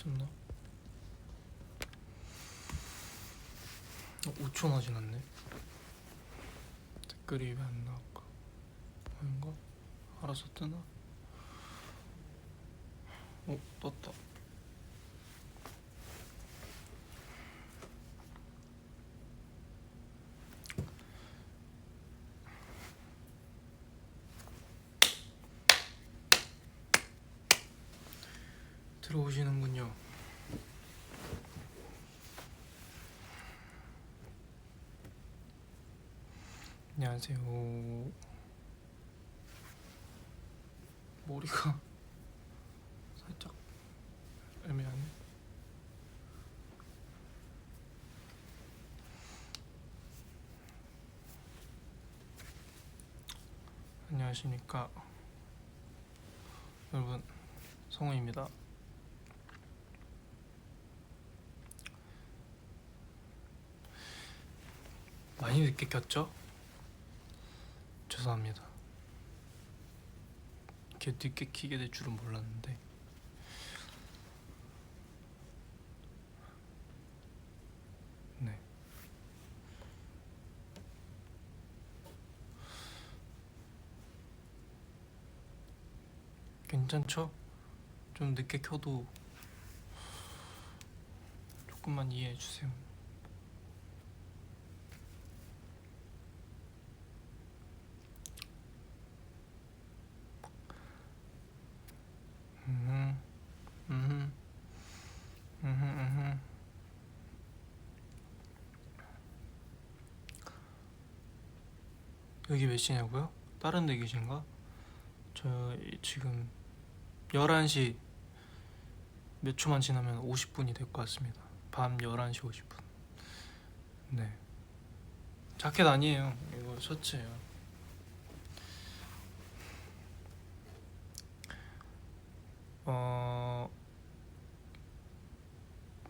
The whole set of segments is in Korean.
있었나? 5초나 지났네. 댓글이 왜 안 나올까? 아닌가? 알아서 뜨나? 떴다. 들어오시는군요. 안녕하세요. 머리가 살짝 애매하네. 안녕하십니까 여러분, 성우입니다. 많이 늦게 켰죠? 죄송합니다. 이렇게 늦게 키게 될 줄은 몰랐는데. 네. 괜찮죠? 좀 늦게 켜도 조금만 이해해 주세요. 여기 몇 시냐고요? 다른 데 계신가? 저 지금 11시 몇 초만 지나면 50분이 될 것 같습니다. 밤 11시 50분. 네. 자켓 아니에요. 이거 셔츠예요.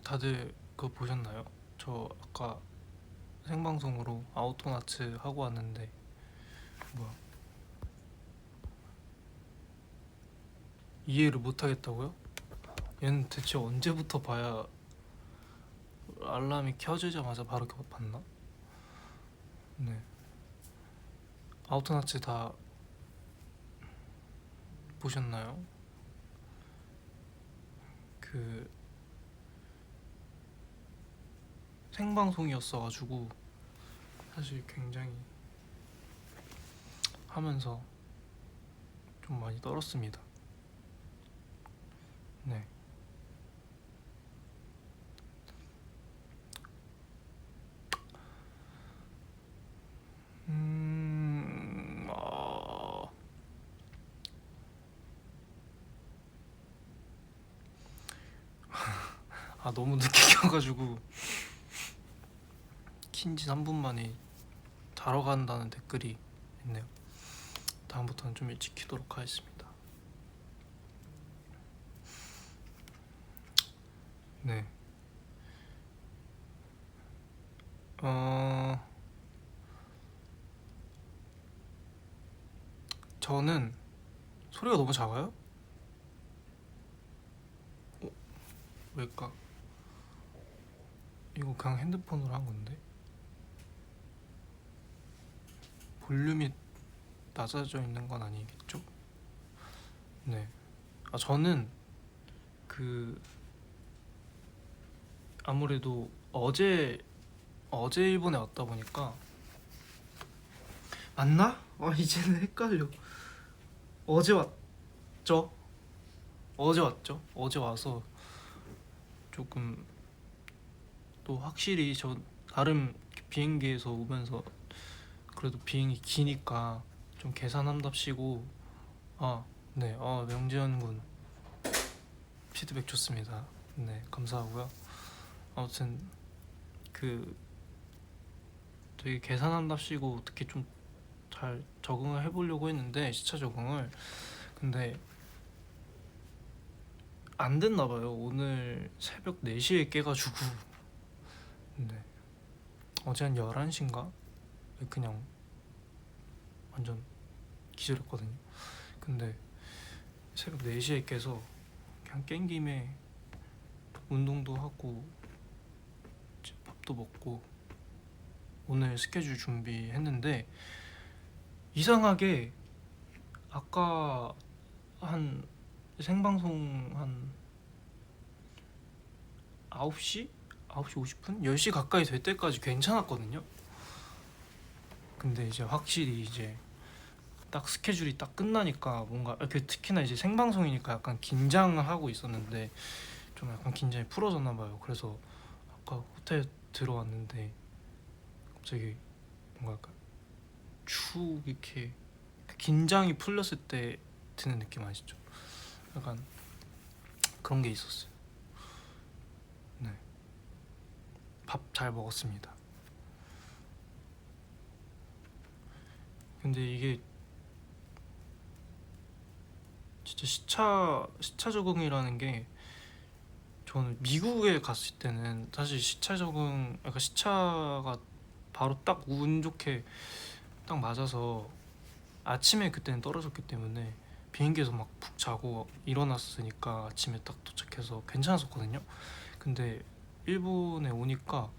다들 그거 보셨나요? 저 아까 생방송으로 아우토나츠 하고 왔는데 뭐야? 이해를 못 하겠다고요? 얘는 대체 언제부터 봐야 알람이 켜지자마자 바로 봤나? 네. 아우토나츠 다 보셨나요? 그 생방송이었어가지고 사실 굉장히 하면서 좀 많이 떨었습니다. 네. 너무 늦게 켜가지고 킨지 3분 만에 자러 간다는 댓글이 있네요. 다음부터는 좀 일찍 키도록 하겠습니다. 네. 저는 소리가 너무 작아요? 왜일까? 이거 그냥 핸드폰으로 한 건데 볼륨이 낮아져 있는 건 아니겠죠? 네. 저는 그 아무래도 어제 일본에 왔다 보니까 맞나? 이제는 헷갈려. 어제 왔죠? 어제 와서 조금 또 확실히 저 나름 비행기에서 오면서 그래도 비행이 기니까 좀 계산한답시고 네. 명지현 군 피드백 좋습니다. 네, 감사하고요. 아무튼 그 되게 계산한답시고 어떻게 좀 잘 적응을 해보려고 했는데 시차 적응을 근데 안 됐나 봐요. 오늘 새벽 4시에 깨가지고 네. 어제 한 11시인가? 그냥 완전 기절했거든요. 근데 새벽 4시에 깨서 그냥 깬 김에 운동도 하고 이제 밥도 먹고 오늘 스케줄 준비했는데 이상하게 아까 한 생방송 한 9시? 9시 50분? 10시 가까이 될 때까지 괜찮았거든요. 근데 이제 확실히 이제 딱 스케줄이 딱 끝나니까 뭔가 그 특히나 이제 생방송이니까 약간 긴장을 하고 있었는데 좀 약간 긴장이 풀어졌나 봐요. 그래서 아까 호텔 들어왔는데 갑자기 뭔가 약간 축 이렇게 긴장이 풀렸을 때 드는 느낌 아시죠? 약간 그런 게 있었어요. 네, 밥 잘 먹었습니다. 근데 이게 진짜 시차 적응이라는 게 저는 미국에 갔을 때는 사실 시차 적응 약간 시차가 바로 딱 운 좋게 딱 맞아서 아침에 그때는 떨어졌기 때문에 비행기에서 막 푹 자고 일어났으니까 아침에 딱 도착해서 괜찮았었거든요. 근데 일본에 오니까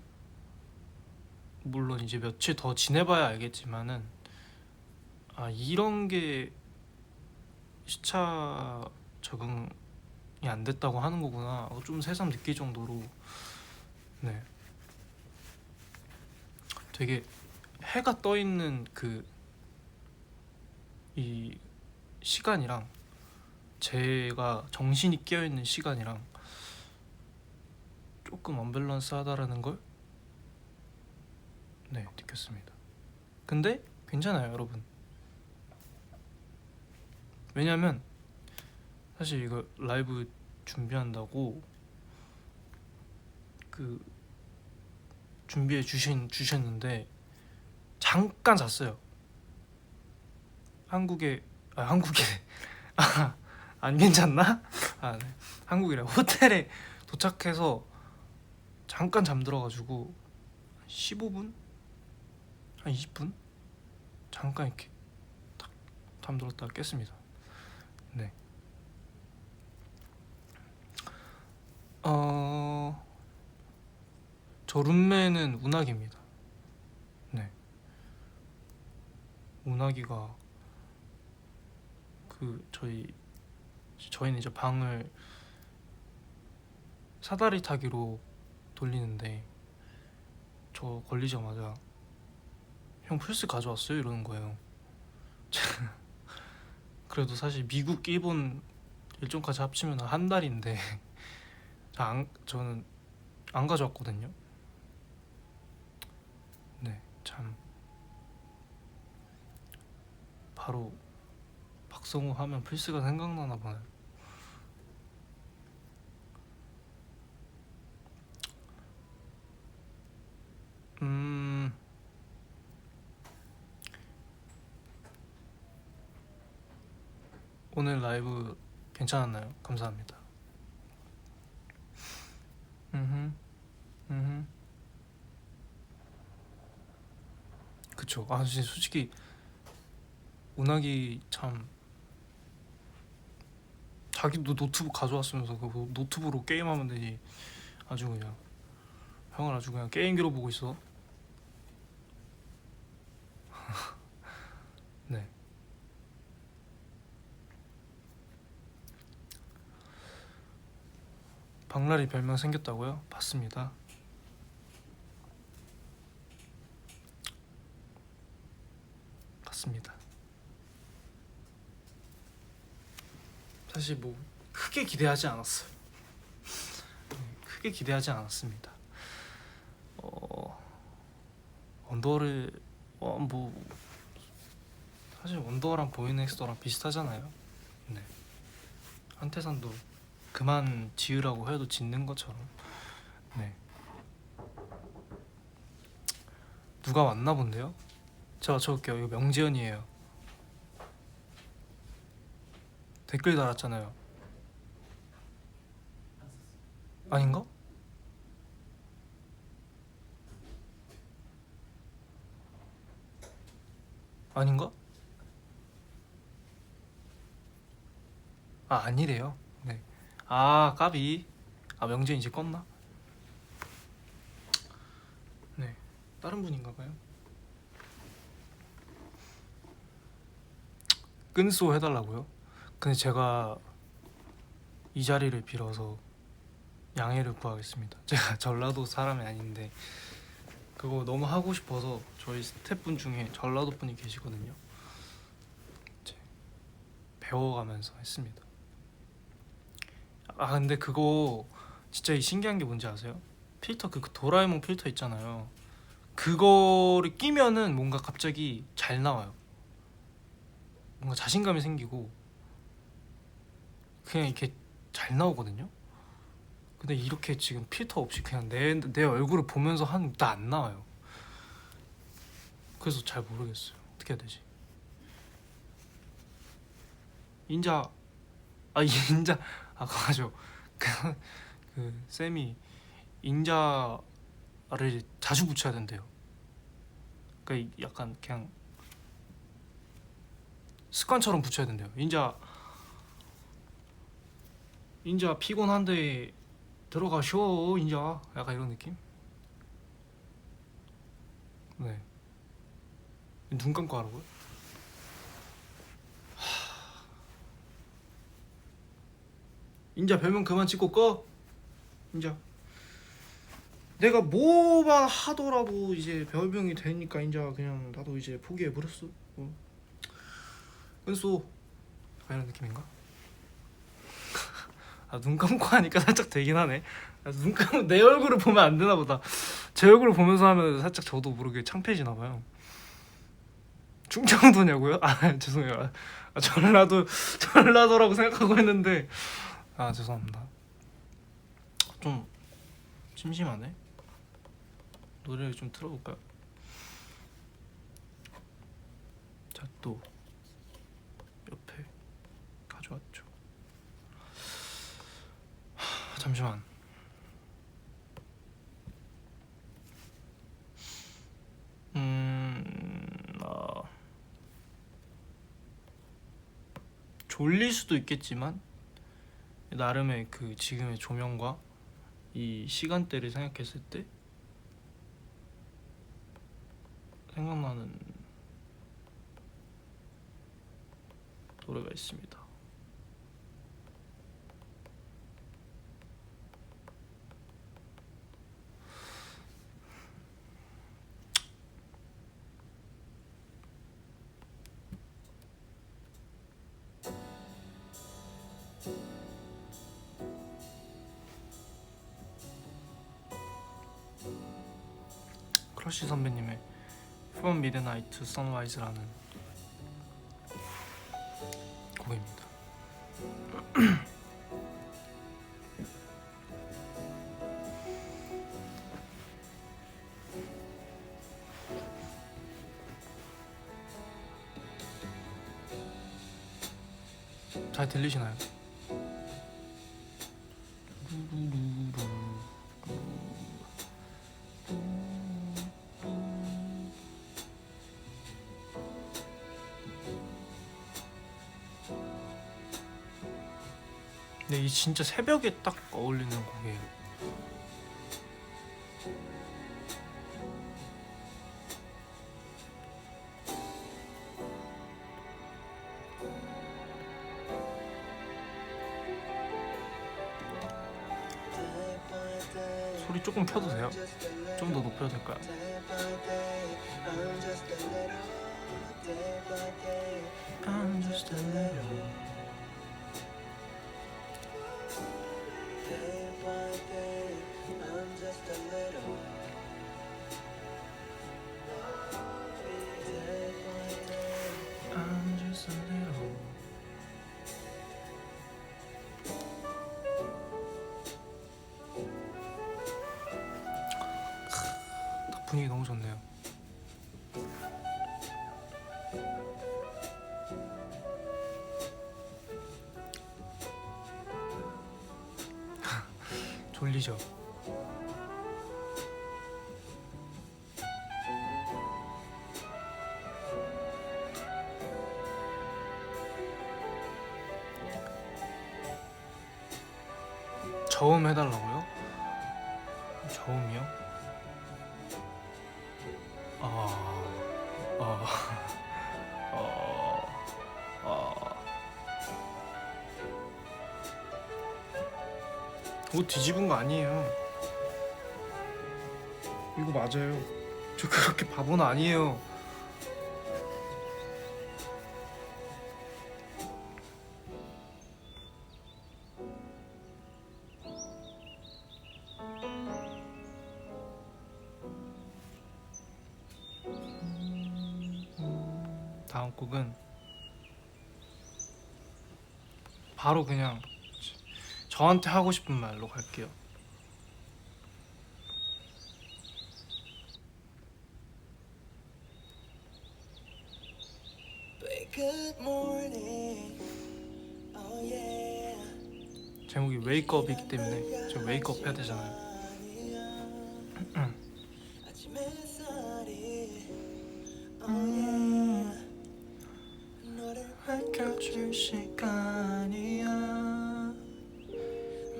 물론 이제 며칠 더 지내봐야 알겠지만은 아 이런 게 시차 적응이 안 됐다고 하는 거구나 좀 새삼 느낄 정도로 네 되게 해가 떠 있는 그 이 시간이랑 제가 정신이 깨어 있는 시간이랑 조금 언밸런스하다라는 걸 네, 느꼈습니다. 근데 괜찮아요, 여러분. 왜냐면 사실 이거 라이브 준비한다고 그 준비해 주셨는데 잠깐 잤어요. 한국에 안 괜찮나? 아, 네. 한국이래. 호텔에 도착해서 잠깐 잠들어가지고 15분? 한 20분? 잠깐 이렇게 딱 잠들었다가 깼습니다. 네. 어, 저 룸메는 운학입니다. 네. 운학이가 그 저희는 이제 방을 사다리 타기로 돌리는데 저 걸리자마자 형 플스 가져왔어요? 이러는 거예요. 그래도 사실 미국, 일본 일정까지 합치면 한 달인데 저는 안 가져왔거든요. 네, 참 바로 박성우 하면 플스가 생각나나 봐요. 음, 오늘 라이브 괜찮았나요? 감사합니다. 음, 그쵸. 아, 진짜 솔직히 운학이 참 자기도 노트북 가져왔으면서 그 노트북으로 게임하면 되지. 아주 그냥 형을 아주 그냥 게임기로 보고 있어. 네. 박나리 별명 생겼다고요? 봤습니다. 봤습니다. 사실 뭐 크게 기대하지 않았어요. 크게 기대하지 않았습니다. 언더를 뭐 사실 언더랑 보이넥스터랑 비슷하잖아요. 네. 한태산도 그만 지으라고 해도 짓는 것처럼. 네. 누가 왔나 본데요? 제가 맞춰볼게요. 이거 명지연이에요. 댓글 달았잖아요. 아닌가? 아닌가? 아, 아니래요. 네. 아, 까비. 아 명제 이제 껐나? 네, 다른 분인가봐요. 끈소 해달라고요? 근데 제가 이 자리를 빌어서 양해를 구하겠습니다. 제가 전라도 사람이 아닌데 그거 너무 하고 싶어서 저희 스태프분 중에 전라도 분이 계시거든요. 이제 배워가면서 했습니다. 아 근데 그거 진짜 신기한 게 뭔지 아세요? 필터 그 도라에몽 필터 있잖아요. 그거를 끼면은 뭔가 갑자기 잘 나와요. 뭔가 자신감이 생기고 그냥 이렇게 잘 나오거든요. 근데 이렇게 지금 필터 없이 그냥 내 얼굴을 보면서 하는 나 안 나와요. 그래서 잘 모르겠어요. 어떻게 해야 되지? 인자 인자 맞아. 그 쌤이 인자를 자주 붙여야 된대요. 그러니까 약간 그냥 습관처럼 붙여야 된대요. 인자 피곤한데 들어가 쉬어 인자 약간 이런 느낌? 네. 눈 감고 하라고요? 인자 별명 그만 찍고 꺼. 인자 내가 뭐만 하더라도 이제 별명이 되니까 인자 그냥 나도 이제 포기해버렸어. 은쏘 이런 느낌인가? 눈 감고 하니까 살짝 되긴 하네. 눈 감고 내 얼굴을 보면 안 되나 보다. 제 얼굴을 보면서 하면 살짝 저도 모르게 창피해지나 봐요. 충청도냐고요? 죄송해요. 전라도라고 생각하고 했는데 죄송합니다. 좀 심심하네. 노래를 좀 틀어볼까요? 자, 또 옆에 가져왔죠. 잠시만. 졸릴 수도 있겠지만 나름의 그 지금의 조명과 이 시간대를 생각했을 때 생각나는 노래가 있습니다. 크러쉬 선배님의 From Midnight to Sunrise라는 곡입니다. 잘 들리시나요? 근데 이 진짜 새벽에 딱 어울리는 곡이에요. 소리 조금 켜도 돼요? 좀 더 높여도 될까요? I'm just a little I'm just a little 분위기 너무 좋네요. 졸리죠? 저음 해달라고요? 저음이요? 아... 아... 옷 뒤집은 거 아니에요. 이거 맞아요. 저 그렇게 바보는 아니에요. 다음 곡은 바로 그냥 저한테 하고 싶은 말로 갈게요. Good morning. Oh yeah. 제목이 웨이크업이기 때문에 저 웨이크업 해야 되잖아요. 아침 햇살이 oh yeah. 너를 밝혀줄 시간이야.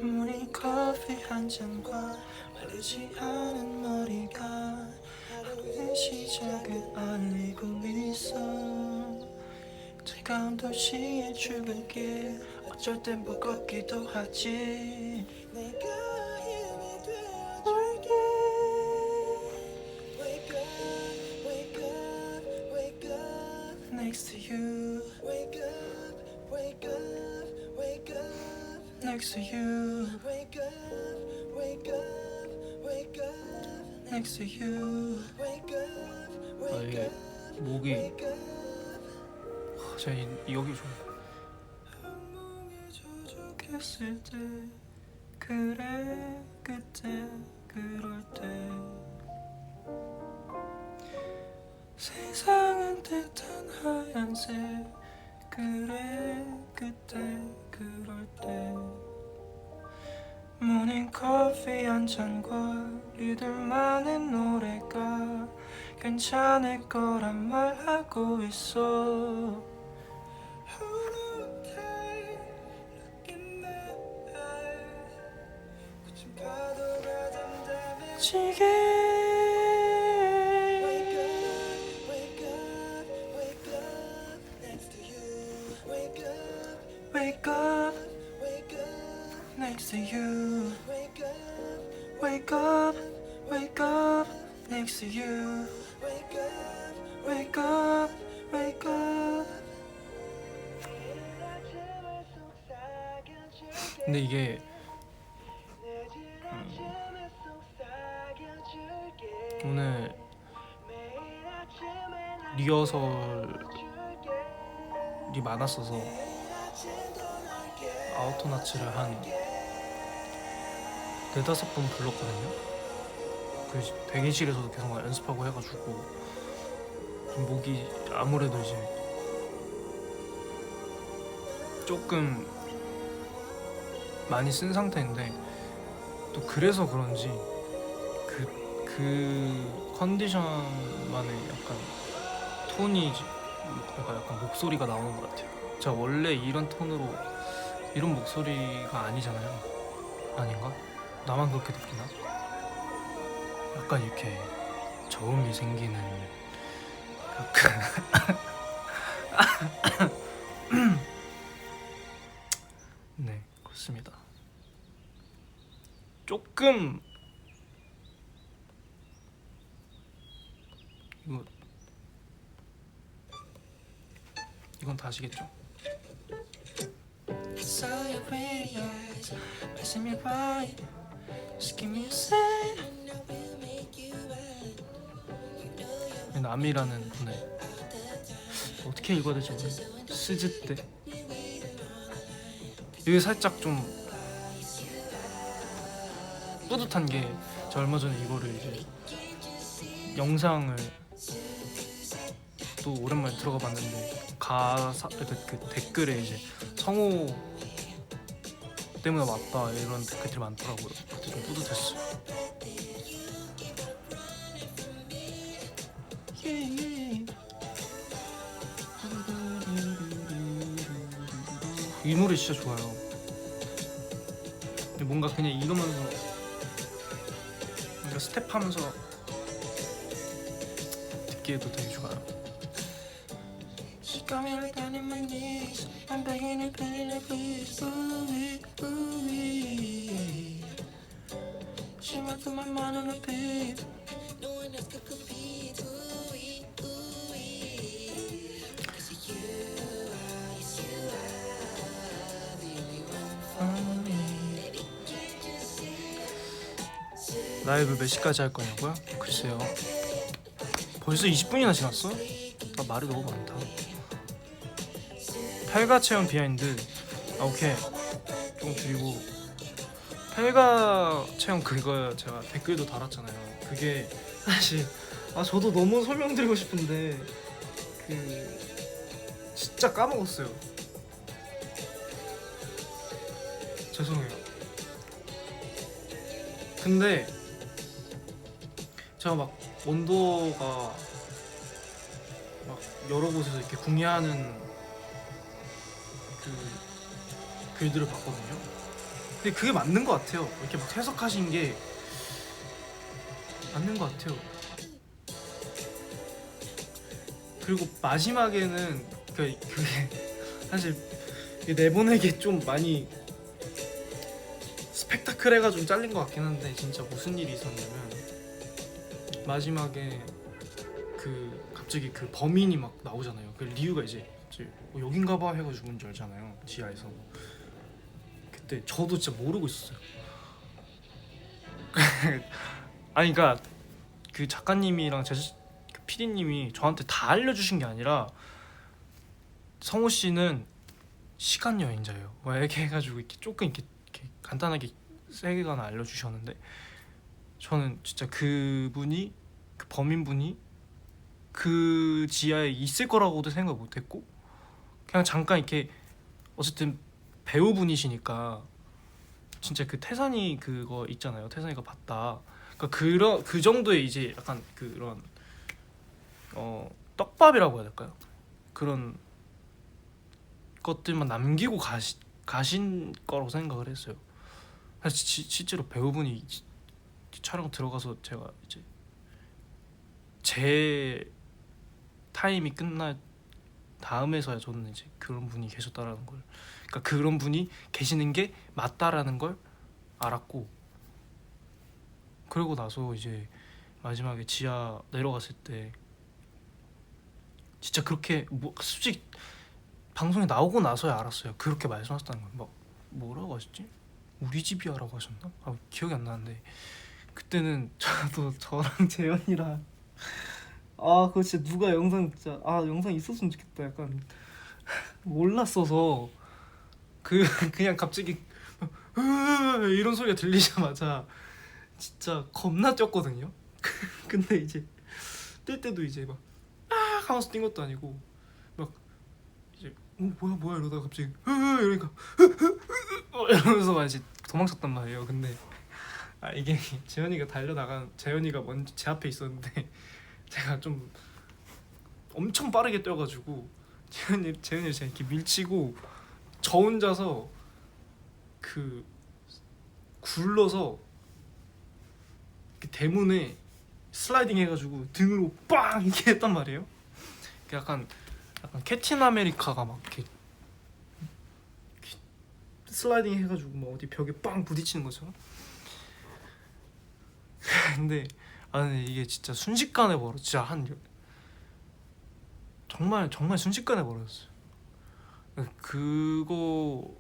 모닝 커피 한 잔과 마르지 않은 머리가 하루의 시작을 알리고 있어. 차가운 도시의 출근길 어쩔 땐 버겁기도 하지. 내가 힘이 되어줄게. Wake up, wake up, wake up next to you. Wake up, wake up, wake up next to you. Wake up, wake up, wake up next to you. Wake up, wake 이게 up, 목이 wake up. 제가 여기 좀 한몸에 젖죽했을 때 그래 그때 그럴 때 세상은 뜻한 하얀색 그래 그때 그럴 때 모닝 커피 한 잔과 리들만의 노래가 괜찮을 거란 말하고 있어. 지게 Wake up, wake up, wake up next to you. Wake up, wake up, wake up next to you. Wake up, wake up, wake up next to you. Wake up, wake up, wake up. 근데 이게 오늘 리허설이 많았어서 아우토나츠를 한 4-5번 불렀거든요. 그래서 대기실에서도 계속 연습하고 해가지고 좀 목이 아무래도 이제 조금 많이 쓴 상태인데 또 그래서 그런지 그 컨디션만의 약간 톤이 약간 목소리가 나오는 것 같아요. 제가 원래 이런 톤으로 이런 목소리가 아니잖아요. 아닌가? 나만 그렇게 느끼나? 약간 이렇게 저음이 생기는 약간 네, 그렇습니다. 조금 이건 다 아시겠죠? Saw your pretty eyes, pressing me right. Just give me a sign. 남이라는 분의 어떻게 읽어야 되지 모르겠 스즈때 이게 살짝 좀 뿌듯한 게 제가 얼마 전에 이거를 이제 영상을 또 오랜만에 들어가 봤는데 가사 그 댓글에 이제 성우 때문에 왔다 이런 댓글들이 많더라고요. 그때 좀 뿌듯했어요. 이 노래 진짜 좋아요. 뭔가 그냥 이러면서 뭔가 스텝하면서 듣기에도 되게 좋아요. She got me right down in my knees. I'm begging and pleading and please. Ooh-wee, ooh-wee. She went through my mind on a beat. No one else could compete. Ooh-wee, ooh-wee. 'Cause you are, yes you are the only one for me. Baby, can't you see? 라이브 몇 시까지 할 거냐고요? 글쎄요. 벌써 20분이나 지났어? 나 말이 너무 많다. 8가 체험 비하인드. 아 오케이. 좀 줄이고 8가 체험 그거 제가 댓글도 달았잖아요. 그게 사실 저도 너무 설명드리고 싶은데 그 진짜 까먹었어요. 죄송해요. 근데 제가 막 원도가 막 여러 곳에서 이렇게 궁예하는 그 글들을 봤거든요. 근데 그게 맞는 것 같아요. 이렇게 막 해석하신 게 맞는 것 같아요. 그리고 마지막에는 그게 사실 내보내기 좀 많이 스펙타클해가지고 잘린 것 같긴 한데 진짜 무슨 일이 있었냐면 마지막에 그 갑자기 그 범인이 막 나오잖아요. 그 리우가 이제 여긴가봐 해가지고 문 열잖아요. 지하에서. 그때 저도 진짜 모르고 있었어요. 아니 그러니까 그 작가님이랑 그 PD님이 저한테 다 알려주신 게 아니라 성우 씨는 시간 여행자예요. 막 이렇게 해가지고 이렇게 조금 이렇게 간단하게 세계관을 알려주셨는데 저는 진짜 그분이 그 범인분이 그 지하에 있을 거라고도 생각 못했고 그냥 잠깐 이렇게 어쨌든 배우분이시니까 진짜 그 태산이 그거 있잖아요. 태산이가 봤다. 그러니까 그 정도의 이제 약간 그런 떡밥이라고 해야 될까요? 그런 것들만 남기고 가신 거라고 생각을 했어요. 사실 실제로 배우분이 촬영 들어가서 제가 이제 제 타임이 끝날 다음에서야 저는 이제 그런 분이 계셨다라는 걸, 그러니까 그런 분이 계시는 게 맞다라는 걸 알았고, 그러고 나서 이제 마지막에 지하 내려갔을 때 진짜 그렇게 솔직히 방송에 나오고 나서야 알았어요. 그렇게 말씀하셨다는 걸. 막 뭐라고 하셨지? 우리 집이야라고 하셨나? 기억이 안 나는데 그때는 저도 저랑 재현이랑 그거 진짜 누가 영상 진짜 영상 있었으면 좋겠다. 약간 몰랐어서 그냥 갑자기 이런 소리가 들리자마자 진짜 겁나 뛰었거든요. 근데 이제 뛸 때도 이제 막 하면서 뛴 것도 아니고 막 이제 뭐야 이러다가 갑자기 이러니까 이러면서 막 이제 도망쳤단 말이에요. 근데 이게 재현이가 달려나간 재현이가 먼저 제 앞에 있었는데 제가 좀 엄청 빠르게 뛰어가지고 재현이를 제가 이렇게 밀치고 저 혼자서 그 굴러서 대문에 슬라이딩 해가지고 등으로 빵 이렇게 했단 말이에요. 약간 캡틴 아메리카가 막 이렇게 슬라이딩 해가지고 막 어디 벽에 빵 부딪히는 것처럼. 근데 근데 이게 진짜 순식간에 진짜 정말 순식간에 벌어졌어요. 그거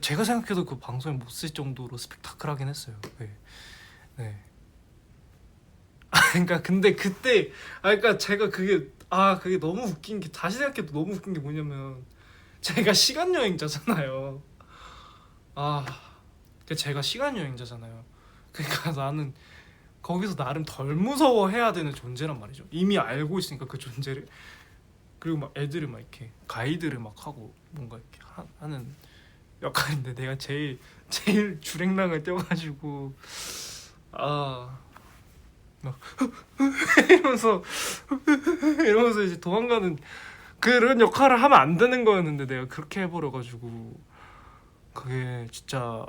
제가 생각해도 그 방송에 못 쓸 정도로 스펙타클하긴 했어요. 네. 그러니까 근데 그때 그러니까 제가 그게 너무 웃긴 게, 다시 생각해도 너무 웃긴 게 뭐냐면 제가 시간 여행자잖아요. 제가 시간 여행자잖아요. 그러니까 나는 거기서 나름 덜 무서워해야 되는 존재란 말이죠. 이미 알고 있으니까 그 존재를. 그리고 막 애들을 막 이렇게 가이드를 막 하고 뭔가 이렇게 하는 역할인데 내가 제일 주랭랑을 떼어가지고 막 이러면서 이제 도망가는 그런 역할을 하면 안 되는 거였는데 내가 그렇게 해버려가지고 그게 진짜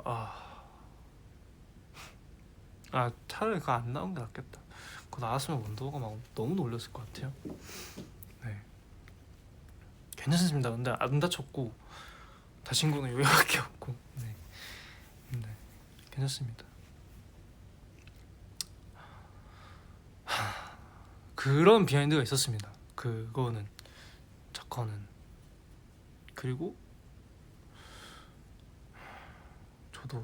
아 차라리 그거 안 나온 게 낫겠다. 그거 나왔으면 원더우가 막 너무 놀렸을 것 같아요. 네, 괜찮습니다. 근데 안 다쳤고 다친 거는 여기밖에 없고. 네, 네, 괜찮습니다. 그런 비하인드가 있었습니다. 그거는 자커는. 그리고 저도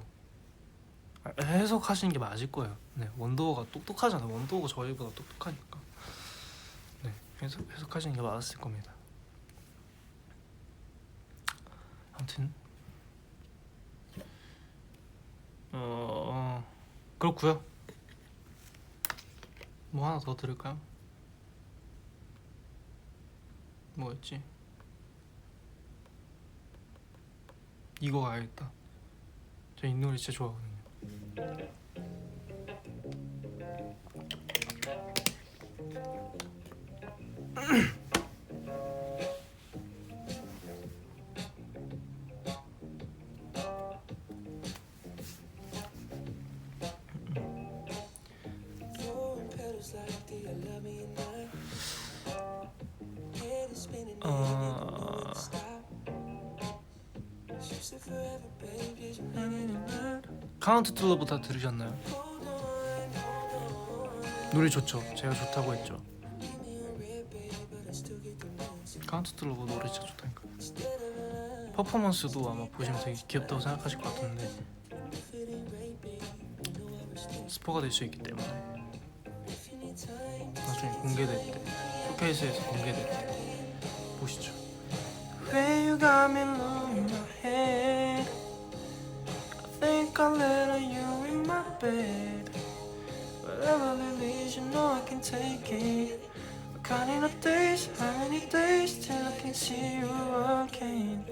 해석하시는 게 맞을 거예요. 네, 원더우가 똑똑하잖아요. 원더우가 저희보다 똑똑하니까. 네, 해석하시는 게 맞았을 겁니다. 아무튼 그렇고요. 뭐 하나 더 들을까요? 뭐였지? 이거 가야겠다. 저 이 노래 진짜 좋아하거든요. Foreign petals like do you love me or not? Head is spinning 어... and you won't stop. You said forever, babe, just a minute and not. 카운트 투 러브 다 들으셨나요? Hold on, hold on. 노래 좋죠. 제가 좋다고 했죠. Give me a red, babe, but I still get the mention. 카운트 투 러브 노래 진짜 좋다니까. Instead of 퍼포먼스도 아마 보시면 되게 귀엽다고 생각하실 것 같은데 if it ain't right, babe, you know I was thinking. 스포가 될 수 있기 때문에 If you need time, 나중에 공개될 때, 쇼케이스에서 공개될 때 보시죠. When you got me low in my head, I think I let you in my bed. Whatever it is, you know I can take it. I'm counting the days, how many days till I can see you again.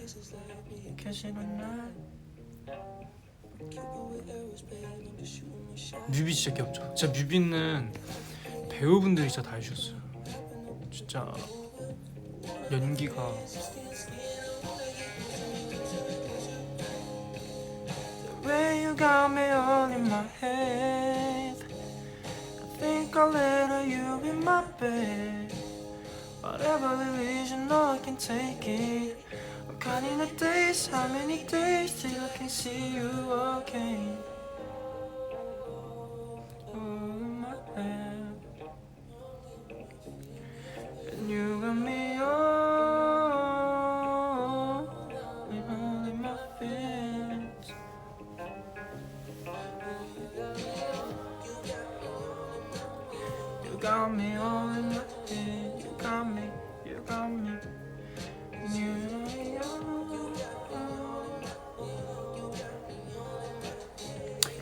kisses like me. Catch it or not. Cupid with arrows, babe, I'm just shooting my shot. 뮤비 진짜 귀엽죠. 진짜 뮤비는 배우분들이 진짜 다 해주셨어요. 진짜 연기가 The way you got me all in my head, I think I let you in my bed. Whatever it is, you know I can take it. I'm counting the days, how many days till I can see you again. All in my head, and you got me all in my feelings. You got me all in my head. You got me, you got me. You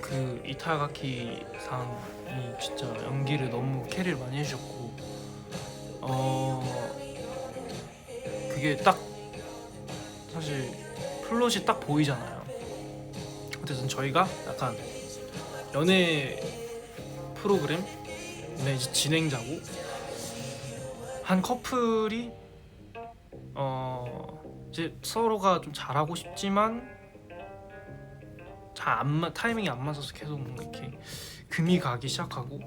그 이타가키 상이 진짜 연기를 너무 캐리를 많이 해주셨고 그게 딱 사실 플롯이 딱 보이잖아요. 어쨌든 저희가 약간 연애 프로그램의 이제 진행자고 한 커플이 이제 서로가 좀 잘하고 싶지만 타이밍이 안 맞아서 계속 뭔가 이렇게 금이 가기 시작하고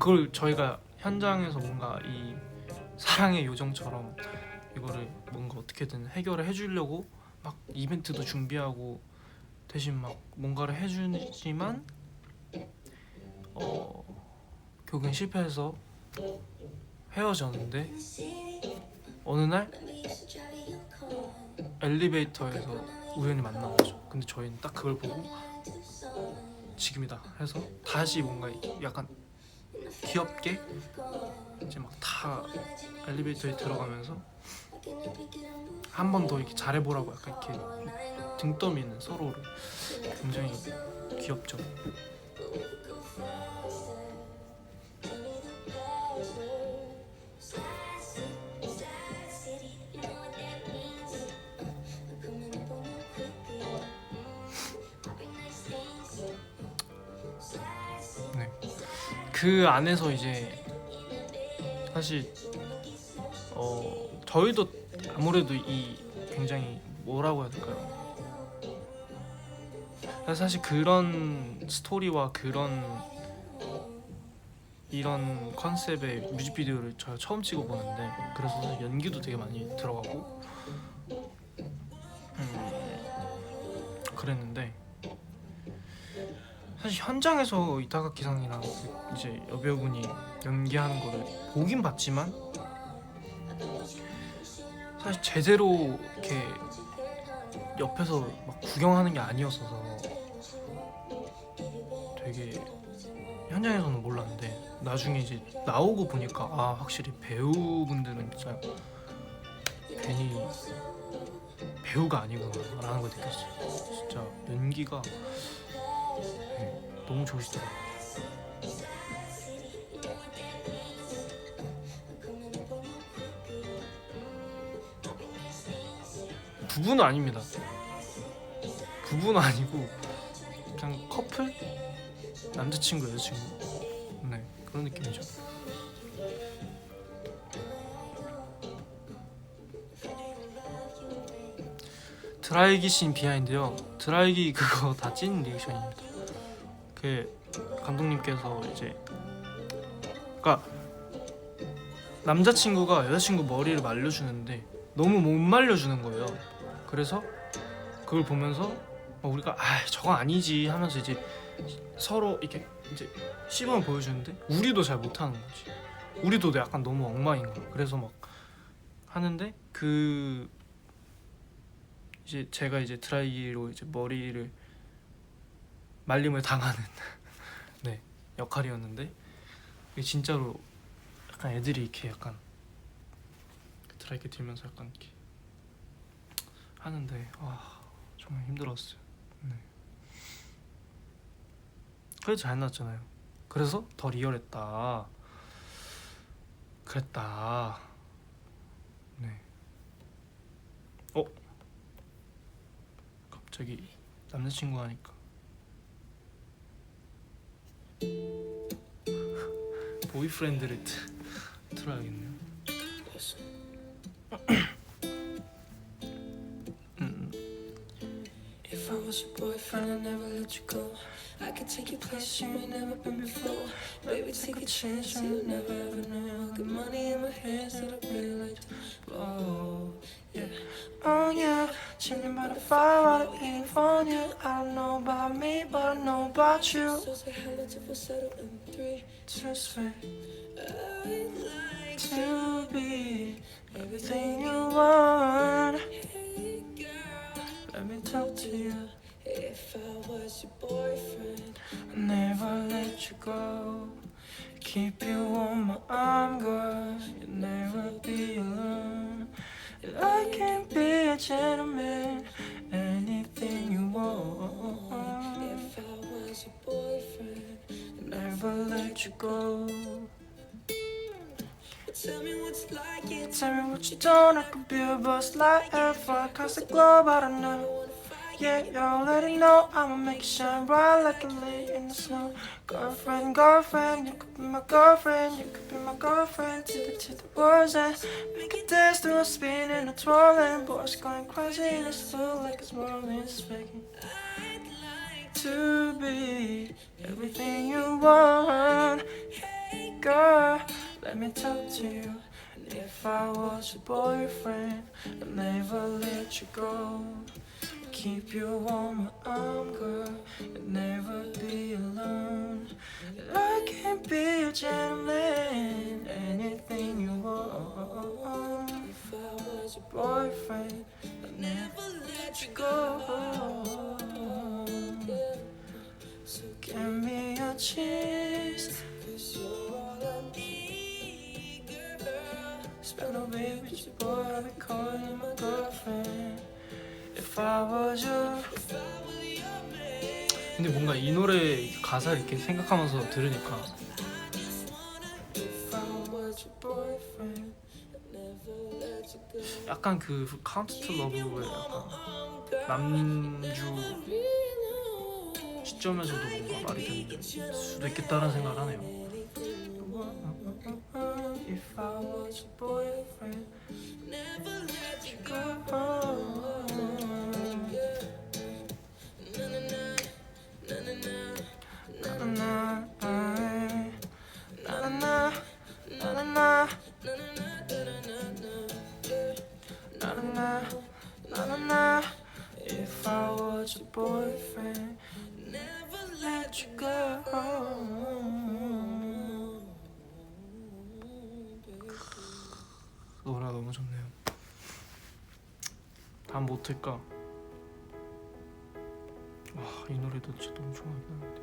그걸 저희가 현장에서 뭔가 이 사랑의 요정처럼 이거를 뭔가 어떻게든 해결을 해주려고 막 이벤트도 준비하고 대신 막 뭔가를 해주지만 결국엔 실패해서 헤어졌는데 어느 날 엘리베이터에서 우연히 만난 거죠. 근데 저희는 딱 그걸 보고 지금이다 해서 다시 뭔가 약간 귀엽게 이제 막 다 엘리베이터에 들어가면서 한 번 더 이렇게 잘해보라고 약간 이렇게 등 떠미는 서로를 굉장히 귀엽죠. 네. 그 안에서 이제 사실 저희도 아무래도 이 굉장히 뭐라고 해야 될까요? 그래서 사실 그런 스토리와 이런 컨셉의 뮤직비디오를 제가 처음 찍어보는데, 그래서 사실 연기도 되게 많이 들어가고 그랬는데, 사실 현장에서 이타가키 상이랑 이제 여배우분이 연기하는 거를 보긴 봤지만 사실 제대로 이렇게 옆에서 막 구경하는 게 아니었어서 되게 현장에서는 몰랐는데, 나중에 이제 나오고 보니까 아, 확실히 배우분들은 진짜 괜히 배우가 아니구나 라는 걸 느꼈어요. 진짜 연기가 너무 좋으시더라고요. 부부는 아닙니다. 부부는 아니고 그냥 커플? 남자친구 여자친구, 네, 그런 느낌이죠. 드라이기 씬 비하인드요. 드라이기 그거 다 찐 리액션입니다. 그 감독님께서 이제, 그러니까 남자친구가 여자친구 머리를 말려주는데 너무 못 말려주는 거예요. 그래서 그걸 보면서 우리가 아, 저건 아니지 하면서 이제 서로 이렇게 이제 시범을 보여주는데 우리도 잘 못하는 거지. 우리도 약간 너무 엉망인 거야. 그래서 막 하는데 그 이제 제가 이제 드라이기로 이제 머리를 말림을 당하는 네, 역할이었는데, 이게 진짜로 약간 애들이 이렇게 약간 드라이기 들면서 약간 이렇게 하는데 와, 정말 힘들었어요. 네. 그래도 잘 나왔잖아요. 그래서 더 리얼했다 그랬다. 네. 갑자기 남자친구 하니까 보이프렌드를 틀어야겠네요. If I was your boyfriend, I'd never let you go. I could take you places you ain't never been before. Baby, take a chance you never ever knew. Got money in my hands that I really like to blow. Yeah. Oh yeah, chilling by the fire while I'm eating fondue. I don't know about me, but I know about you. So say hello to falsetto in 3, 2, 3. I'd like to be everything you want. Hey girl, let me talk to you. If I was your boyfriend, I'd never let you go. Keep you on my arm, girl. You'll never be alone. And I can be a gentleman, anything you want. If I was your boyfriend, I'd never let you go. Tell me what's like it. Tell me what you don't. I could be a boss like F. Across the globe, I don't know. Yeah, yo, let it know. I'ma make it shine bright like a lake in the snow. Girlfriend, girlfriend, you could be my girlfriend. You could be my girlfriend till the world's end. Make it dance through a spin and a twirling. Boys going crazy and it's still like it's rolling, it's faking. I'd like to be everything you want. Hey girl, let me talk to you. And if I was your boyfriend, I'd never let you go. Keep you on my arm, girl, and never be alone. And I can be a gentleman, anything you want. If I was your boyfriend, I'd never let you go. So give me a chance, 'cause you're all I need, girl. Spend a week with your boy, I'll be calling you my girlfriend. If I was you. 근데 뭔가 이 노래 가사를 이렇게 생각하면서 들으니까 약간 그 카운트 투 러브의 약간 남주 시점에서도 뭔가 말이 될 수도 있겠다는 생각을 하네요. If I was your boyfriend, never let you go. never let you go. 노래가 너무 좋네요. 다음 뭐 틀까? 와, 이 노래도 진짜 너무 좋아하긴 하는데.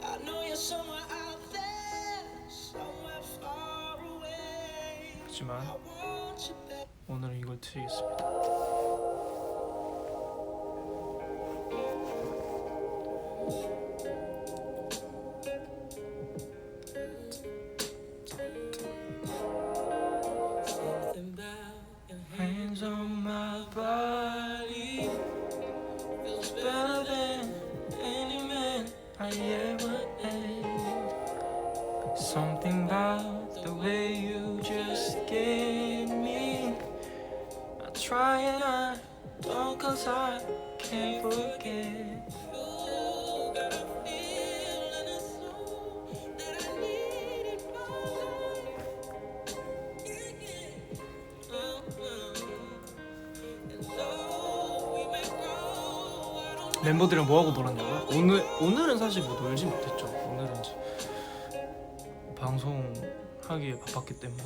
I know you're somewhere out there, somewhere far away. 하지만 I want you back. 오늘은 이걸 드리겠습니다. Something about your Hands on my body feels better than any man I ever had. Something about the way you just get me. I try and I don't, 'cause I can't forget. You got a feeling it's so that I need in my life. Yeah, yeah. And though we may grow, I don't 멤버들이랑 뭐 하고 놀았냐고요? 오늘은 사실 뭐 놀지 못했죠. 오늘은 이제 방송하기에 바빴기 때문에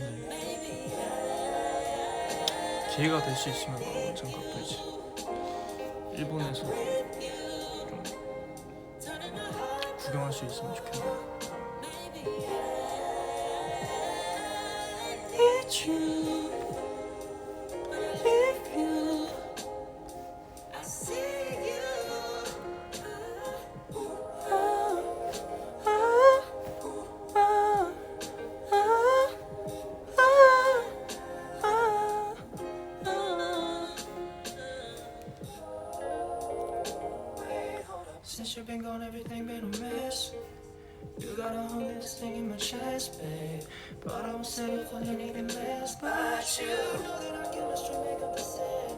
기회가 될 수 있으면 언젠가 또 이제 일본에서 좀 구경할 수 있으면 좋겠네요. It's you, if you. I see you. Since you've been gone, everything been a mess. You got a hold this thing in my chest, babe. But I won't settle for anything less. But you Know that our chemistry make up a set.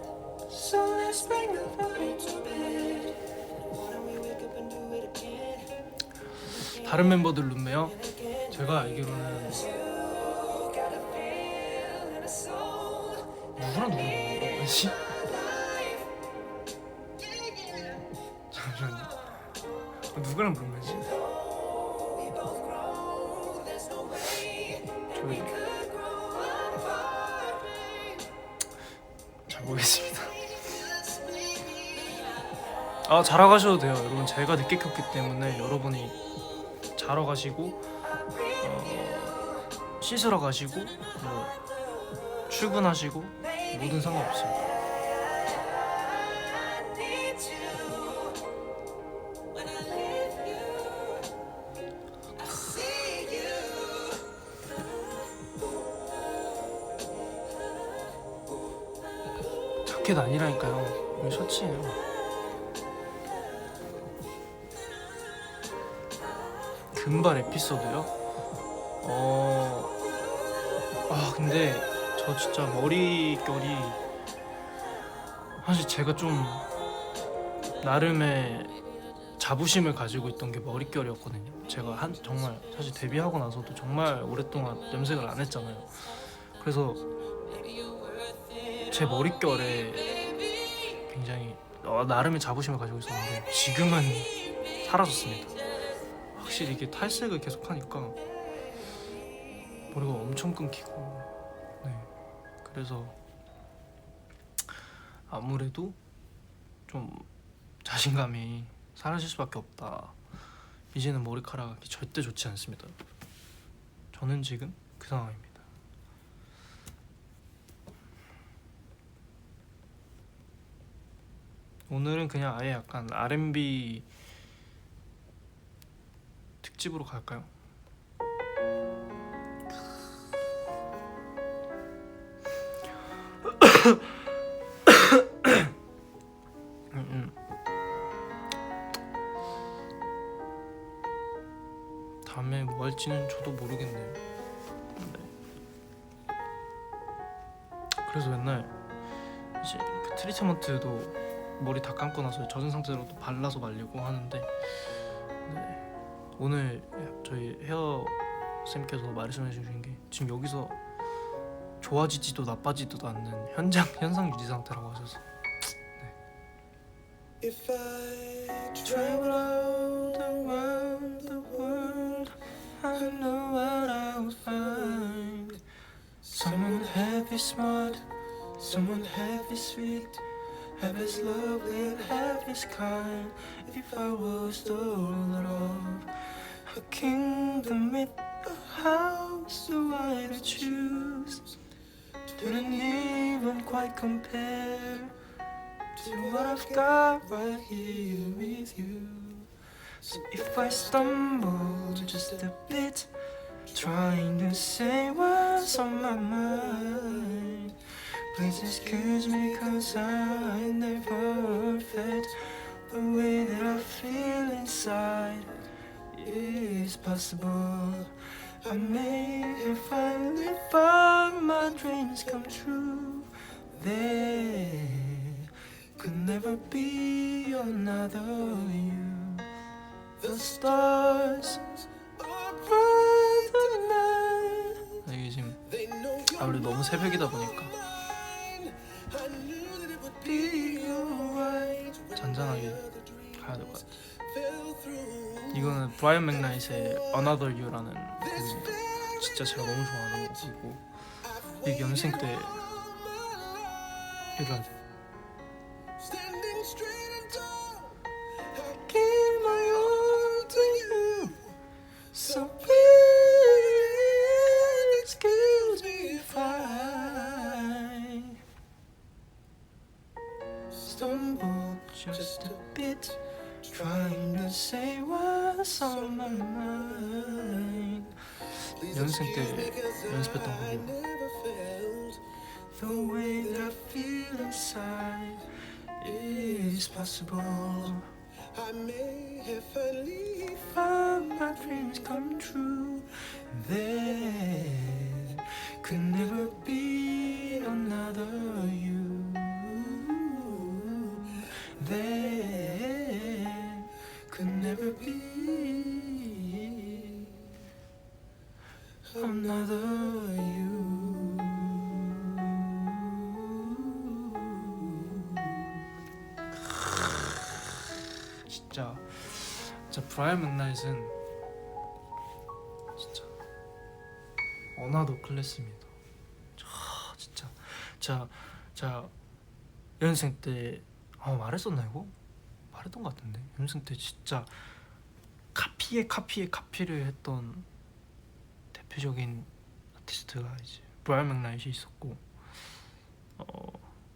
so let's bring the party to bed. Why don't we wake up and do it again? 다른 멤버들 룸메요? 제가 알기로는 You got a feeling it's so 누구랑 누구랑 먹는 거지? alive. Yeah, yeah. 잠시만요. 누구랑 룸메지? We both grow. There's no way 저희 could grow apart. 잘 모르겠습니다. Just maybe. 아, 자러 가셔도 돼요. 여러분, 제가 늦게 켰기 때문에 여러분이 자러 가시고 씻으러 가시고 뭐 출근하시고 뭐든 상관없습니다. I need you. When I leave you, I see you. 자켓 아니라니까요. 이거 셔츠예요. 금발 에피소드요? 근데 저 진짜 머릿결이 사실 제가 좀 나름의 자부심을 가지고 있던 게 머릿결이었거든요. 제가 정말 사실 데뷔하고 나서도 정말 오랫동안 염색을 안 했잖아요. 그래서 제 머릿결에 굉장히 나름의 자부심을 가지고 있었는데 지금은 사라졌습니다. 확실히 이게 탈색을 계속 하니까 머리가 엄청 끊기고, 네, 그래서 아무래도 좀 자신감이 사라질 수밖에 없다. 이제는 머리카락이 절대 좋지 않습니다. 저는 지금 그 상황입니다. 오늘은 그냥 아예 약간 R&B 특집으로 갈까요? 다음에 뭐 할지는 저도 모르겠네요. 네. 그래서 맨날 이제 그 트리트먼트도 머리 다 감고 나서 젖은 상태로 또 발라서 말리고 하는데, 네. 오늘 저희 헤어 쌤께서 말씀해 주신 게 지금 여기서 좋아지지도 나빠지지도 않는 현상 유지 상태라고 하셔서, 네. If I travel all the world, I know what I will find. Someone happy, smart, someone happy, sweet, half as lovely and half as kind. If I was the ruler of a kingdom with a house, do I to choose? Couldn't even quite compare to what I've got right here with you. So if I stumble just a bit, trying to say what's on my mind, please excuse me, 'cause I never felt the way that I feel inside. It's possible I may have finally found my dreams come true. There could never be another you. The stars are bright tonight. 이게 지금 아무래도 너무 새벽이다 보니까 잔잔하게 가야 될 것 같아. 이거는 브라이언 맥나잇의 Another You라는 곡인데 진짜 제가 너무 좋아하는 곡이고, 이 연생 때 이런 give my all to you, so please excuse me if I stumble just a bit, trying to say what's on my mind. 연습생 때 연습했던 곡이에요. The way that I feel inside is possible. I may have finally found my dreams come true. There could never be another you. There could never be another you. 진짜 브라이언 맥나잇은 진짜 어나더 클래스입니다. 진짜 자 연습생 때 말했었나 이거? 말했던 것 같은데, 연습생 때 진짜 카피를 했던 대표적인 아티스트가 이제 브라이언 맥나잇이 있었고,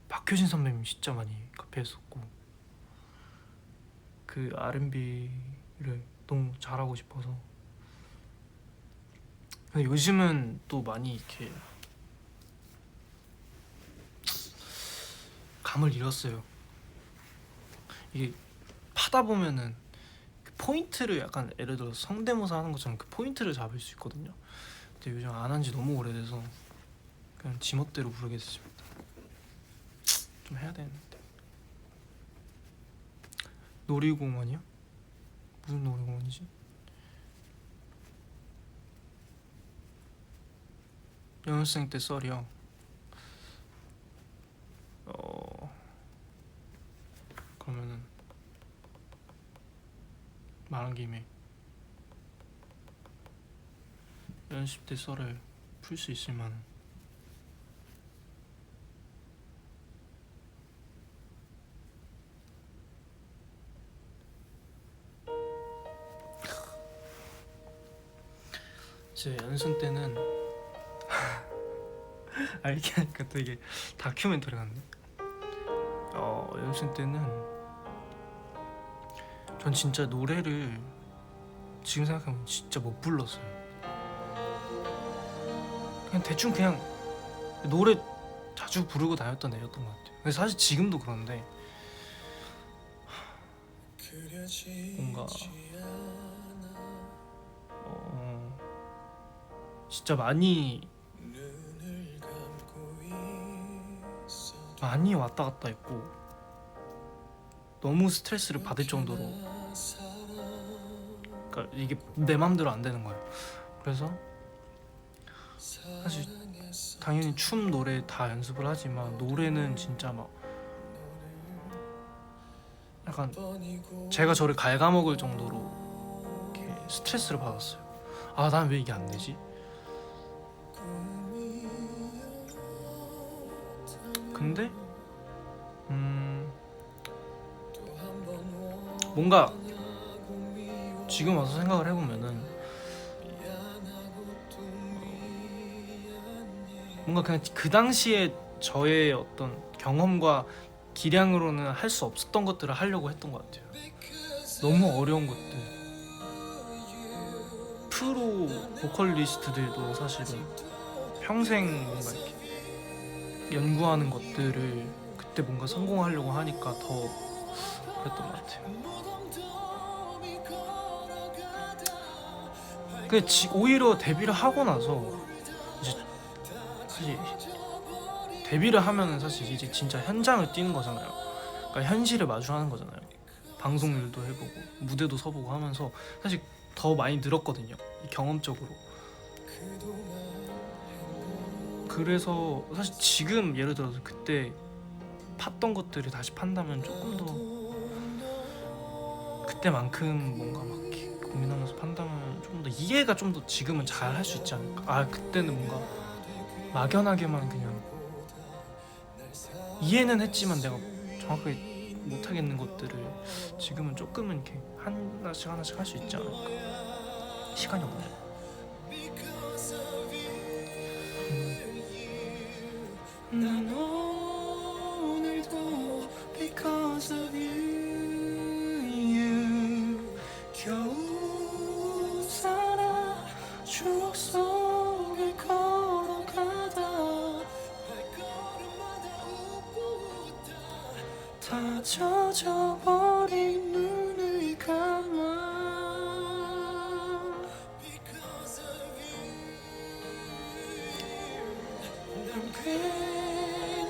박효신 선배님 진짜 많이 카피했었고, 그 R&B를 너무 잘하고 싶어서. 근데 요즘은 또 많이 이렇게 감을 잃었어요. 이게 파다 보면은 그 포인트를 약간, 예를 들어 성대모사 하는 것처럼 그 포인트를 잡을 수 있거든요. 근데 요즘 안 한 지 너무 오래돼서 그냥 지멋대로 부르겠습니다. 좀 해야 되는데. 놀이공원이요? 무슨 놀이공원이지? 연습생 때 썰이요. 그러면은 말한 김에 연습 때 썰을 풀 수 있을 만한. 제 연습 때는 이렇게 하니까 또 이게 다큐멘터리 같네. 연습 때는 전 진짜 노래를 지금 생각하면 진짜 못 불렀어요. 그냥 대충 그냥 노래 자주 부르고 다녔던 애였던 것 같아요. 근데 사실 지금도 그런데 뭔가 진짜 많이 왔다 갔다 했고, 너무 스트레스를 받을 정도로, 그러니까 이게 내 맘대로 안 되는 거예요. 그래서 사실 당연히 춤, 노래 다 연습을 하지만 노래는 진짜 막 약간 제가 저를 갉아먹을 정도로 이렇게 스트레스를 받았어요. 아, 난 왜 이게 안 되지? 근데 뭔가 지금 와서 생각을 해보면은 뭔가 그냥 그 당시에 저의 어떤 경험과 기량으로는 할 수 없었던 것들을 하려고 했던 것 같아요. 너무 어려운 것들, 프로 보컬리스트들도 사실은 평생 뭔가 이렇게 연구하는 것들을 그때 뭔가 성공하려고 하니까 더 그랬던 것 같아요. 근데 오히려 데뷔를 하고 나서 이제 사실 데뷔를 하면은 사실 이제 진짜 현장을 뛰는 거잖아요. 그러니까 현실을 마주하는 거잖아요. 방송일도 해보고 무대도 서보고 하면서 사실 더 많이 늘었거든요, 경험적으로. 그래서 사실 지금 예를 들어서 그때 팠던 것들을 다시 판다면 조금 더 그때만큼 뭔가 막 이렇게 고민하면서 판다면 좀 더 이해가 좀 더 지금은 잘 할 수 있지 않을까. 아, 그때는 뭔가 막연하게만 그냥 이해는 했지만 내가 정확하게 못하겠는 것들을 지금은 조금은 이렇게 하나씩 할 수 있지 않을까. 시간이 없네. 난 오늘도 because of you 겨우 살아 추억 속을 걸어가다 발걸음마다 웃고 웃다 다 젖어버린 눈을 감아 because of you 난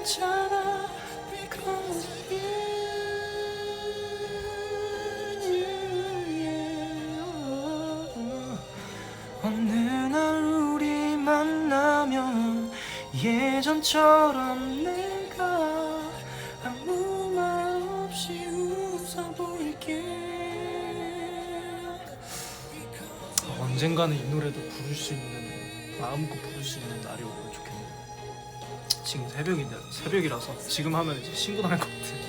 괜찮아 because of you 어느 날 우리 만나면 예전처럼 내가 아무 말 없이 웃어볼게. 언젠가는 이 노래도 부를 수 있는, 마음껏 부를 수 있는 날이 오면 좋겠네요. 지금 새벽이라서 지금 하면 이제 신고 나갈 것 같아요.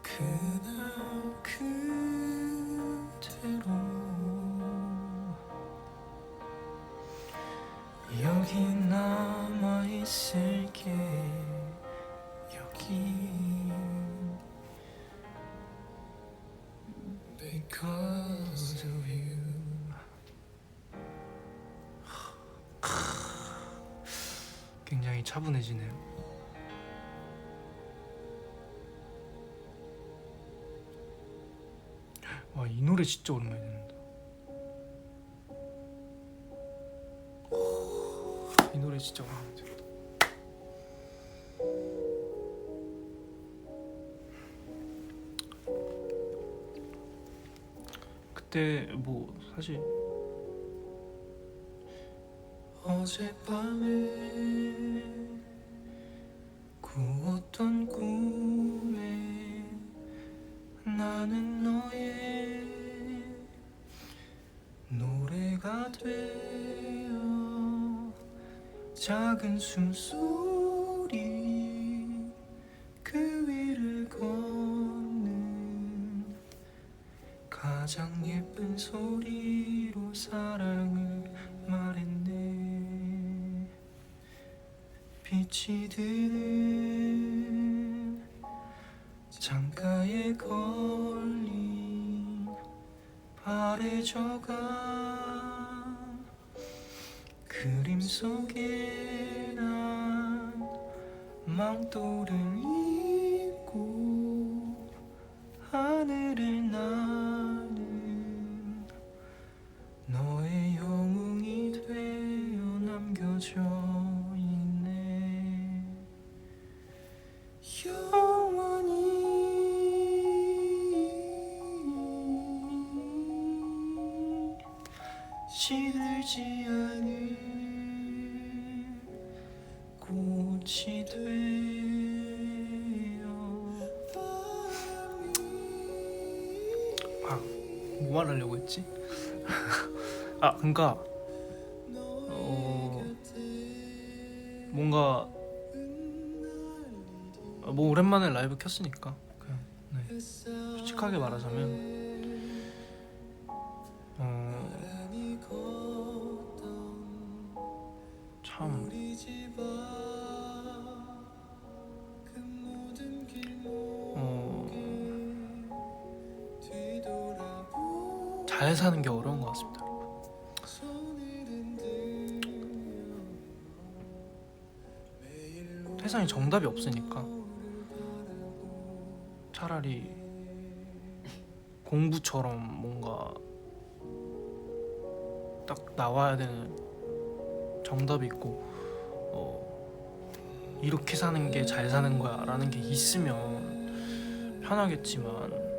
그날 그대로 여기 남아있을게. 여기 because of you. 굉장히 차분해지네요. 와, 이 노래 진짜 오랜만에 듣는다. 이 노래 진짜 오랜만에 듣는다. 그때 뭐 사실 어젯밤에 꾸었던 꿈에 나는 너의 노래가 되어 작은 숨소리 그 위를 걷는 가장 예쁜 소리로 사랑을 말했네. 빛이 드는 창가에 걸린 바래져간 그림 속에 난 망토를 입고 하늘을 나는 너의 영웅이 되어 남겨져 있네. 영원히 시들지 않을 꽃이 되어. 뭐 말하려고 했지? 그러니까 뭔가 뭐 오랜만에 라이브 켰으니까 그냥 솔직하게 말하자면 참 잘 사는 게 어려운 것 같습니다. 세상에 정답이 없으니까 차라리 공부처럼 뭔가 딱 나와야 되는 정답이 있고 이렇게 사는 게 잘 사는 거야 라는 게 있으면 편하겠지만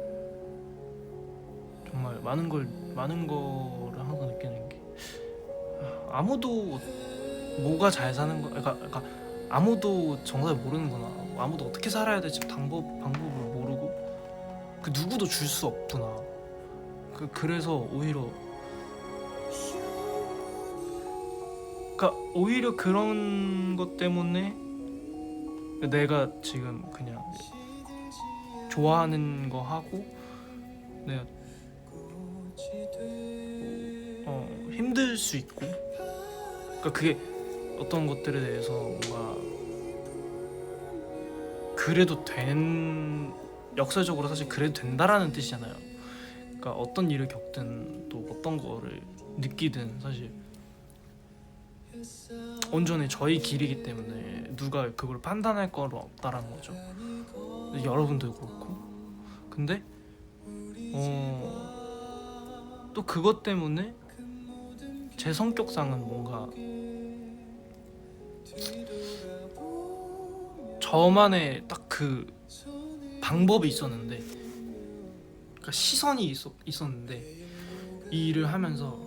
정말 많은 거를 항상 느끼는 게 아무도 뭐가 잘 사는 거 그러니까 아무도 정답을 모르는구나. 아무도 어떻게 살아야 될지 방법을 모르고 그 누구도 줄 수 없구나. 그래서 오히려 오히려 그런 것 때문에 내가 지금 그냥 좋아하는 거 하고 내가 힘들 수 있고 그게 어떤 것들에 대해서 뭔가 그래도 역사적으로 사실 그래도 된다라는 뜻이잖아요. 그러니까 어떤 일을 겪든 또 어떤 거를 느끼든 사실 온전히 저희 길이기 때문에 누가 그걸 판단할 건 없다라는 거죠. 여러분도 그렇고. 근데 또 그것 때문에 제 성격상은 뭔가 저만의 딱 그 방법이 있었는데 그러니까 시선이 있었는데 이 일을 하면서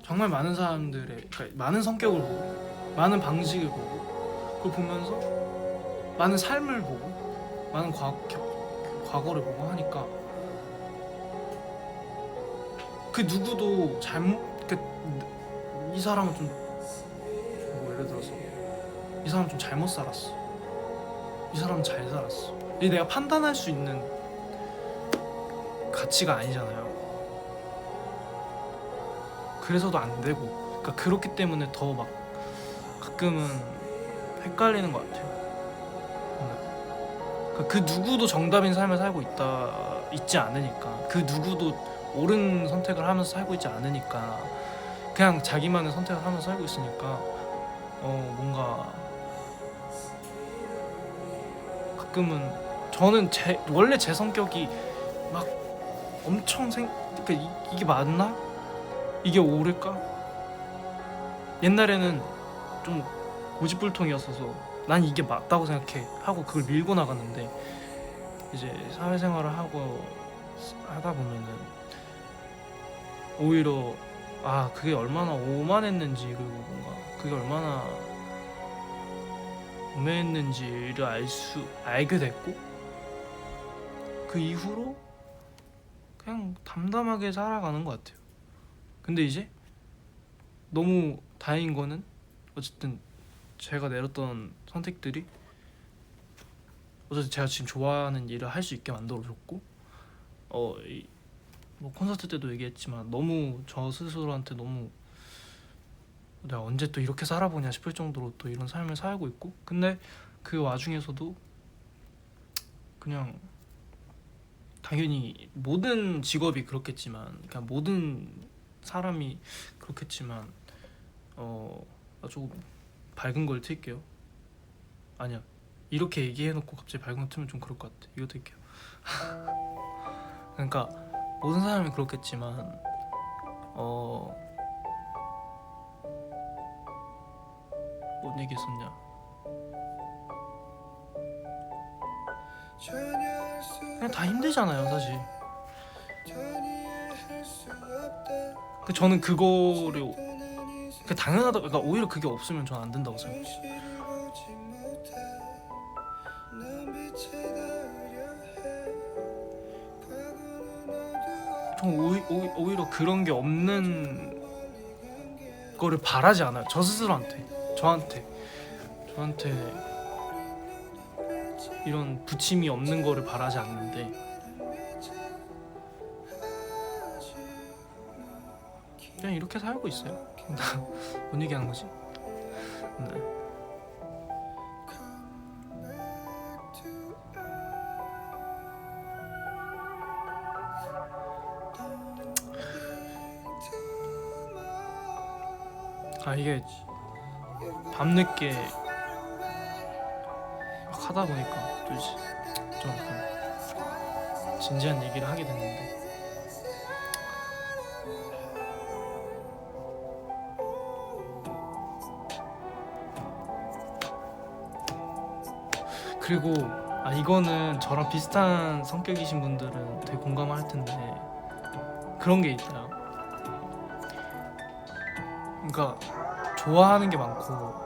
정말 많은 사람들의 그러니까 많은 성격을 보고 많은 방식을 보고 그걸 보면서 많은 삶을 보고 많은 과거를 보고 하니까 그 누구도 이 사람은 좀 뭐 예를 들어서 이 사람은 좀 잘못 살았어. 이 사람은 잘 살았어. 이게 내가 판단할 수 있는 가치가 아니잖아요. 그래서도 안 되고, 그러니까 그렇기 때문에 더 막 가끔은 헷갈리는 것 같아요. 그러니까 그 누구도 정답인 삶을 살고 있지 않으니까, 그 누구도 옳은 선택을 하면서 살고 있지 않으니까, 그냥 자기만의 선택을 하면서 살고 있으니까, 뭔가 가끔은 저는 원래 제 성격이 막 엄청 그러니까 이게 맞나? 이게 옳을까? 옛날에는 좀 고집불통이었어서 난 이게 맞다고 생각해 하고 그걸 밀고 나갔는데 이제 사회생활을 하다 보면은 오히려 그게 얼마나 오만했는지 그리고 뭔가 그게 얼마나 우매했는지를 알게 됐고 그 이후로 그냥 담담하게 살아가는 것 같아요. 근데 이제 너무 다행인 거는 어쨌든 제가 내렸던 선택들이 어쨌든 제가 지금 좋아하는 일을 할 수 있게 만들어줬고 뭐 콘서트 때도 얘기했지만 너무 저 스스로한테 너무 내가 언제 또 이렇게 살아보냐 싶을 정도로 또 이런 삶을 살고 있고 근데 그 와중에서도 그냥 당연히 모든 직업이 그렇겠지만 그냥 모든 사람이 그렇겠지만 조금 밝은 걸 틀게요. 아니야 이렇게 얘기해놓고 갑자기 발광 틀면 좀 그럴 것 같아. 이거 드릴게요. 그러니까 모든 사람이 그렇겠지만 뭔 얘기했었냐. 그냥 다 힘들잖아요 사실. 그 저는 그거를 그 당연하다. 그러니까 오히려 그게 없으면 저는 안 된다고 생각해요. 전 오히려 그런 게 없는 거를 바라지 않아요. 저 스스로한테, 저한테 이런 부침이 없는 거를 바라지 않는데 그냥 이렇게 살고 있어요. 뭔 얘기하는 거지? 네. 아 이게 밤늦게 막 하다 보니까 또 이제 좀 약간 진지한 얘기를 하게 됐는데 그리고 이거는 저랑 비슷한 성격이신 분들은 되게 공감할 텐데 그런 게 있어요. 그러니까 좋아하는 게 많고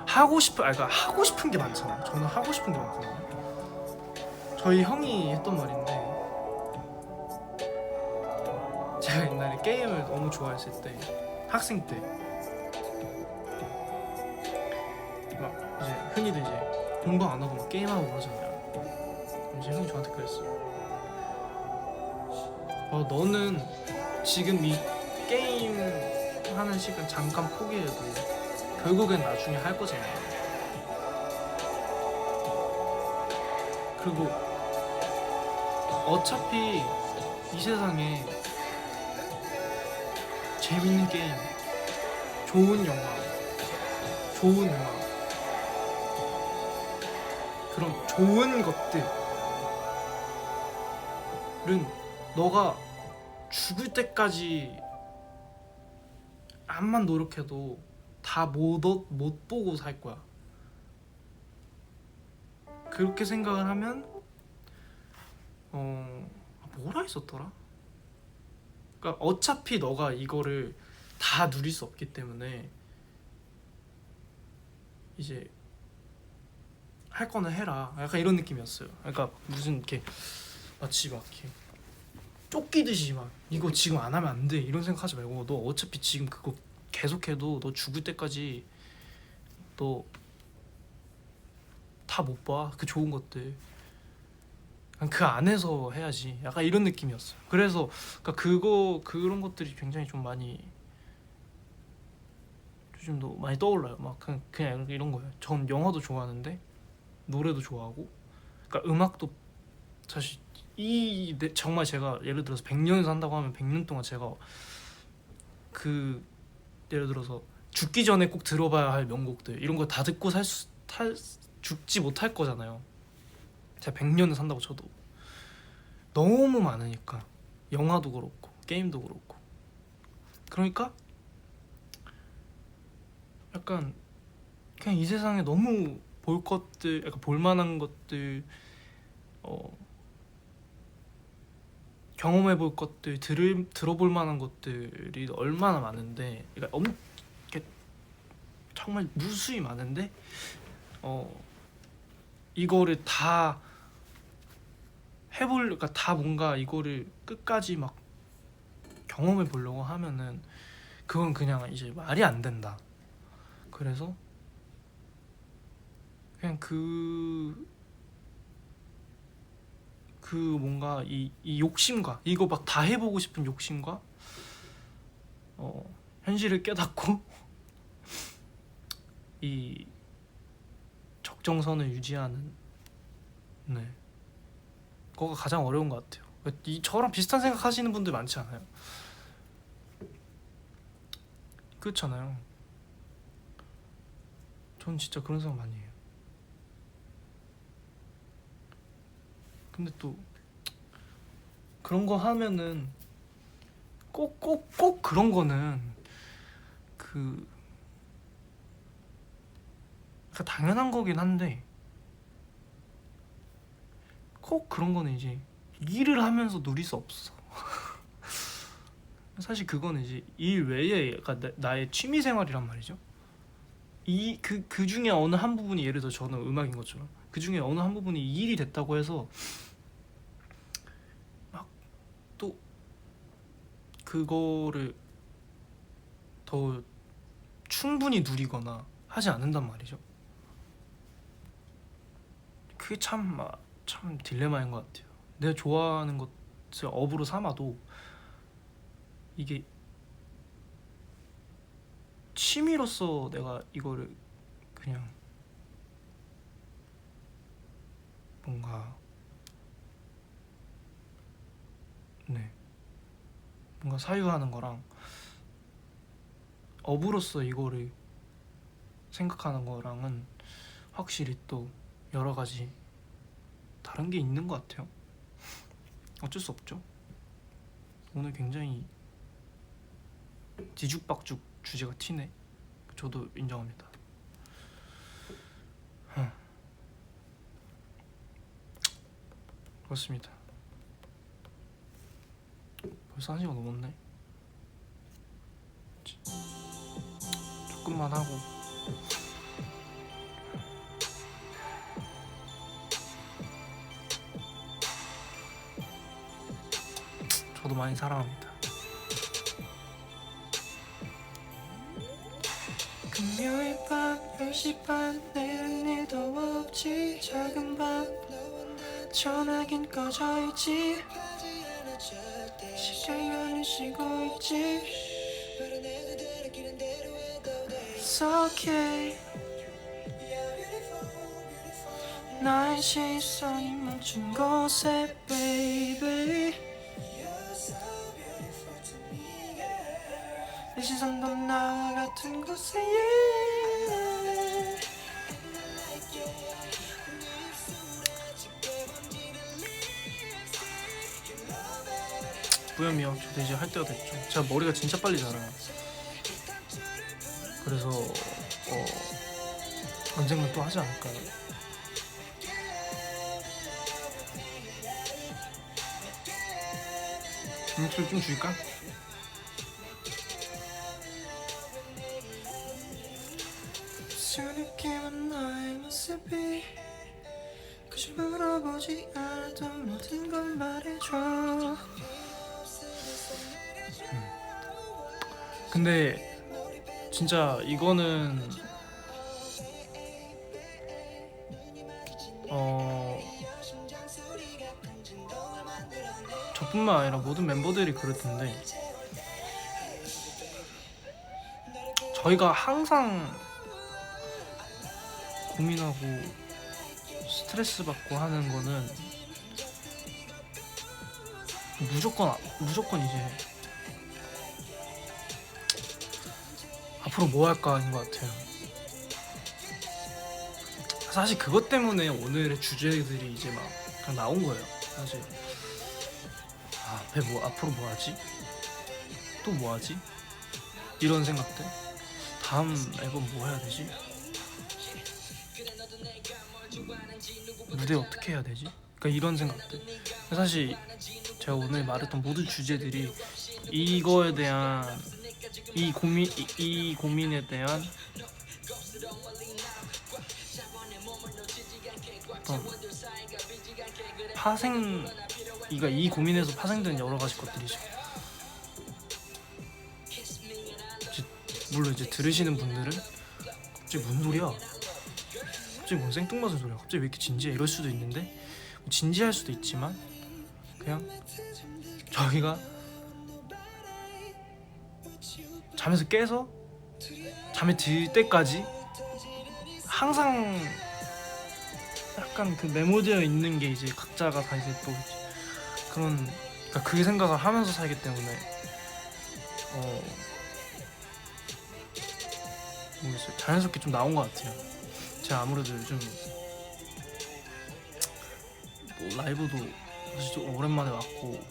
하고 싶은 게 많잖아요. 저는 하고 싶은 게 많거든요. 저희 형이 했던 말인데 제가 옛날에 게임을 너무 좋아했을 때 학생 때 막 이제 흔히들 이제 공부 안 하고 막 게임하고 그러잖아요. 그럼 이제 형이 저한테 그랬어요. 너는 지금 이 게임 하는 시간 잠깐 포기해도 결국엔 나중에 할 거잖아. 그리고 어차피 이 세상에 재밌는 게임, 좋은 영화, 좋은 음악, 그런 좋은 것들은 너가 죽을 때까지 암만 노력해도 다 못 보고 살 거야. 그렇게 생각을 하면 뭐라 했었더라? 그러니까 어차피 너가 이거를 다 누릴 수 없기 때문에 이제 할 거는 해라. 약간 이런 느낌이었어요. 그러니까 무슨 이렇게 마치 막 이렇게 쫓기듯이 막 이거 지금 안 하면 안 돼 이런 생각하지 말고 너 어차피 지금 그거 계속해도 너 죽을 때까지 너 다 못 봐. 그 좋은 것들 그 안에서 해야지. 약간 이런 느낌이었어요. 그래서 그러니까 그런 것들이 굉장히 좀 많이 요즘도 많이 떠올라요. 막 그냥 이런 거예요. 전 영화도 좋아하는데 노래도 좋아하고 그러니까 음악도 사실 정말 제가 예를 들어서 100년 산다고 하면 100년 동안 제가 그 예를 들어서 죽기 전에 꼭 들어봐야 할 명곡들 이런 거 다 듣고 죽지 못할 거잖아요. 제가 100년을 산다고 쳐도 너무 많으니까 영화도 그렇고 게임도 그렇고 그러니까 약간 그냥 이 세상에 너무 볼 것들 약간 볼만한 것들 경험해볼 것들 들어볼 만한 것들이 얼마나 많은데 그러니까 정말 무수히 많은데 이거를 다 그러니까 다 뭔가 이거를 끝까지 막 경험해 보려고 하면은 그건 그냥 이제 말이 안 된다. 그래서 그냥 뭔가 이 욕심과 이거 막 다 해보고 싶은 욕심과 현실을 깨닫고 이 적정선을 유지하는 그거가 가장 어려운 것 같아요. 저랑 비슷한 생각 하시는 분들 많지 않아요? 그렇잖아요. 전 진짜 그런 생각 많이 해요. 근데 또 그런 거 하면은 꼭 그런 거는 그 당연한 거긴 한데 꼭 그런 거는 이제 일을 하면서 누릴 수 없어. 사실 그거는 이제 일 외에 나의 취미 생활이란 말이죠. 그 중에 어느 한 부분이, 예를 들어 저는 음악인 것처럼 그 중에 어느 한 부분이 일이 됐다고 해서 막 또 그거를 더 충분히 누리거나 하지 않는단 말이죠. 그게 참 딜레마인 것 같아요. 내가 좋아하는 것을 업으로 삼아도 이게 취미로서 내가 이거를 그냥 뭔가 사유하는 거랑 업으로서 이거를 생각하는 거랑은 확실히 또 여러 가지 다른 게 있는 것 같아요. 어쩔 수 없죠. 오늘 굉장히 뒤죽박죽 주제가 튀네. 저도 인정합니다. 그렇습니다. 벌써 1시간 넘었네. 조금만 하고 저도 많이 사랑합니다. 금요일 밤 10시 반 내일은 일도 없지. 작은 방 전화긴 꺼져있지. 시간이 쉬고 있지. It's okay. 나의 시선이 멈춘 곳에 baby 내 시선도 나와 같은 곳에 yeah. 뿌염이요. 저도 이제 할 때가 됐죠. 제가 머리가 진짜 빨리 자라요. 그래서 언젠가 또 하지 않을까요? 목소리 좀 줄일까? 느낌은 너의 모습이 굳이 물어보지 않아도 모든 걸 말해줘. 근데 진짜 이거는 저뿐만 아니라 모든 멤버들이 그럴 텐데 저희가 항상 고민하고 스트레스 받고 하는 거는 무조건 이제 앞으로 뭐 할까인 것 같아요. 사실 그것 때문에 오늘의 주제들이 이제 막 그냥 나온 거예요. 사실 앞으로 뭐 하지? 또 뭐 하지? 이런 생각들. 다음 앨범 뭐 해야 되지? 무대 어떻게 해야 되지? 그러니까 이런 생각들. 사실 제가 오늘 말했던 모든 주제들이 이거에 대한 이 고민에 대한 어떤 이 고민에서 파생된 여러 가지 것들이죠. 물론 이제 들으시는 분들은 갑자기 뭔 소리야? 갑자기 뭔 생뚱맞은 소리야? 갑자기 왜 이렇게 진지해? 이럴 수도 있는데 진지할 수도 있지만 그냥 저희가 잠에서 깨서 잠에 들 때까지 항상 약간 그 메모되어 있는 게 이제 각자가 다 이제 또 그러니까 그 생각을 하면서 살기 때문에 모르겠어요. 자연스럽게 좀 나온 것 같아요. 제가 아무래도 요즘 또 라이브도 사실 좀 오랜만에 왔고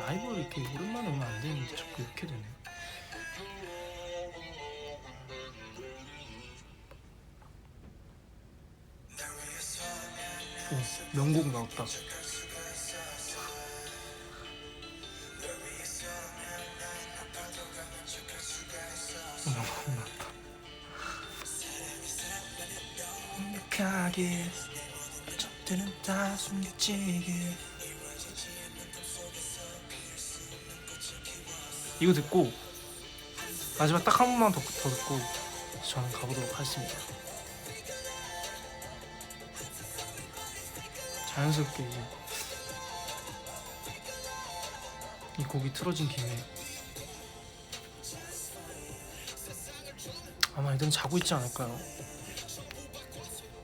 라이브 이렇게 오랜만에 오면 안 되는데 자꾸 이렇게 되네. 오, 명곡 나왔다. 명곡 나왔다. 완벽하게 적들은 다 숨지게. 이거 듣고 마지막 딱 한 번만 더 듣고 저는 가보도록 하겠습니다. 자연스럽게 이제 이 곡이 틀어진 김에 아마 애들은 자고 있지 않을까요?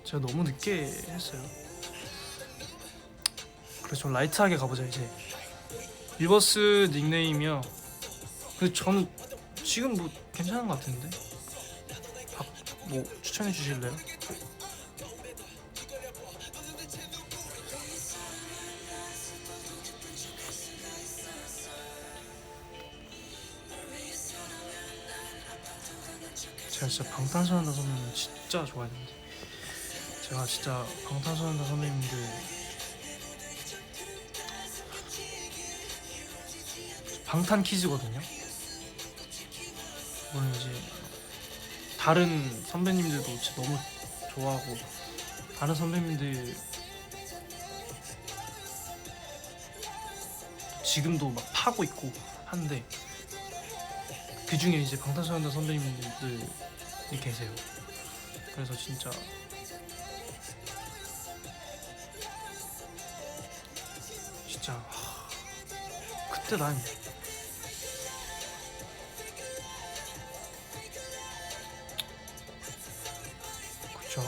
제가 너무 늦게 했어요. 그래서 좀 라이트하게 가보자 이제. 리버스 닉네임이요. 근데 저는 지금 뭐 괜찮은 것 같은데. 뭐 추천해 주실래요? 제가 진짜 방탄소년단 선배님 진짜 좋아했는데, 제가 진짜 방탄소년단 선배님들 방탄 키즈거든요. 물론 이제 다른 선배님들도 진짜 너무 좋아하고 다른 선배님들 지금도 막 파고 있고 한데 그 중에 이제 방탄소년단 선배님들이 계세요. 그래서 진짜 그때 난 그쵸.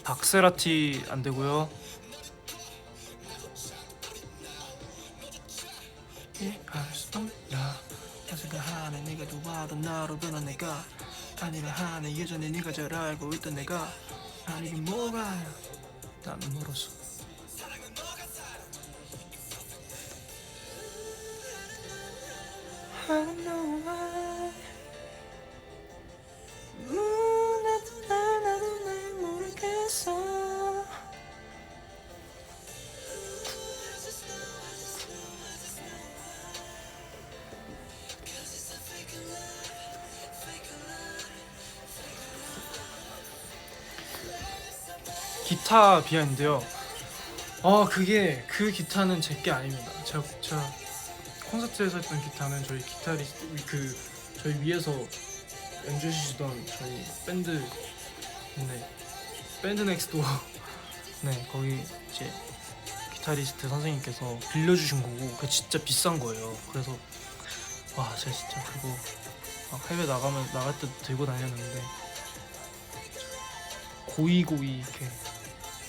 박세라티 안 되고요. 이해할 수 없나 자세가 하네 네가 좋아하던 나로 변한 내가 아니라 하네 예전에 네가 잘 알고 있던 내가 아니긴 뭐가 나는 멀었어. I don't know why 나도 날 모르겠어. 기타 비하인데요. 그게 그 기타는 제게 아닙니다. 제가 콘서트에서 했던 기타는 저희 기타리스트 저희 위에서 연주해 주시던 저희 밴드 밴드 넥스트 도어 네 거기 이제 기타리스트 선생님께서 빌려주신 거고 그게 진짜 비싼 거예요. 그래서 제가 진짜 그거 해외 나갈 때 들고 다녔는데 고이 이렇게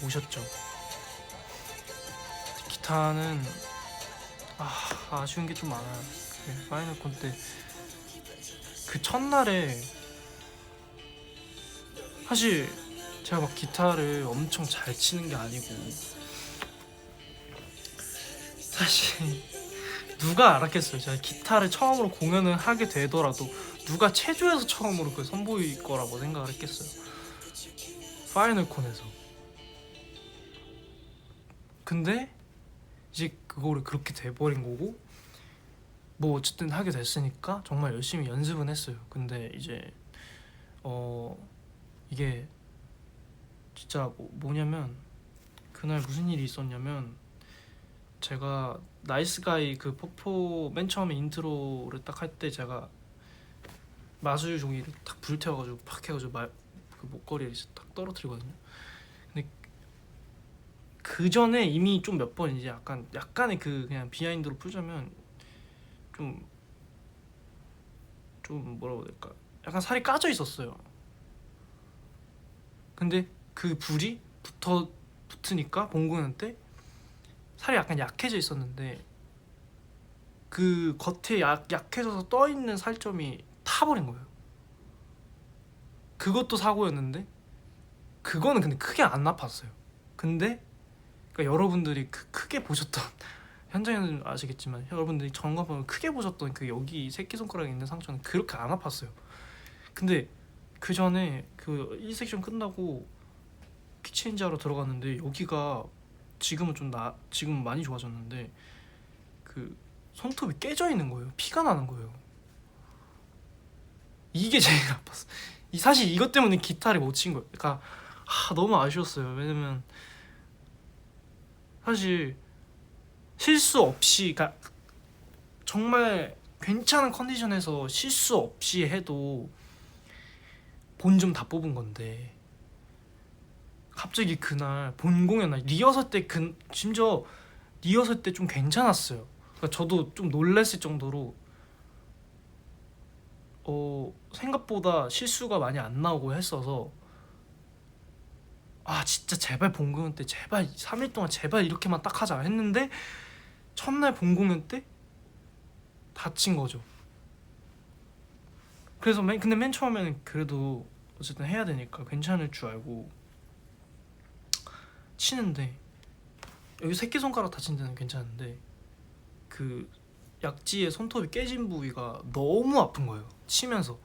오셨죠. 기타는 아쉬운 게 좀 많아요. 파이널 콘 때 그 첫날에 사실 제가 막 기타를 엄청 잘 치는 게 아니고 사실 누가 알았겠어요. 제가 기타를 처음으로 공연을 하게 되더라도 누가 체조에서 처음으로 그 선보일 거라고 생각을 했겠어요. 파이널 콘에서. 근데 이제 그거를 그렇게 돼버린 거고 뭐 어쨌든 하게 됐으니까 정말 열심히 연습은 했어요. 근데 이제 이게 진짜 뭐냐면 그날 무슨 일이 있었냐면 제가 나이스가이 그 포포 맨 처음에 인트로를 딱 할 때 제가 마술 종이를 딱 불태워가지고 팍 해가지고 그 목걸이를 딱 떨어뜨리거든요. 근데 그 전에 이미 좀 몇 번 이제 약간의 그 그냥 비하인드로 풀자면 좀 뭐라고 해야 될까, 약간 살이 까져 있었어요. 근데 그 불이 붙으니까 봉 공연 때 살이 약간 약해져 있었는데 그 겉에 약해져서 떠 있는 살점이 타버린 거예요. 그것도 사고였는데 그거는 근데 크게 안 아팠어요. 근데 그러니까 여러분들이 크게 보셨던 현장에는 아시겠지만 여러분들이 점검하면 크게 보셨던 그 여기 새끼손가락에 있는 상처는 그렇게 안 아팠어요. 근데 그 전에 그 1섹션 끝나고 키체인지하러 들어갔는데 여기가 지금은 지금은 많이 좋아졌는데 그 손톱이 깨져 있는 거예요. 피가 나는 거예요. 이게 제일 아팠어. 사실 이것 때문에 기타를 못 친 거예요. 그러니까 너무 아쉬웠어요. 왜냐면 사실 실수 없이, 그러니까 정말 괜찮은 컨디션에서 실수 없이 해도 본좀 다 뽑은 건데 갑자기 그날 본 공연 날 리허설 때 심지어 리허설 때 좀 괜찮았어요. 그러니까 저도 좀 놀랐을 정도로 생각보다 실수가 많이 안 나오고 했어서 진짜 제발 본 공연 때 제발 3일 동안 제발 이렇게만 딱 하자 했는데 첫날 본 공연 때 다친 거죠. 그래서 근데 맨 처음에는 그래도 어쨌든 해야 되니까 괜찮을 줄 알고 치는데 여기 새끼손가락 다친 데는 괜찮은데 그 약지에 손톱이 깨진 부위가 너무 아픈 거예요. 치면서.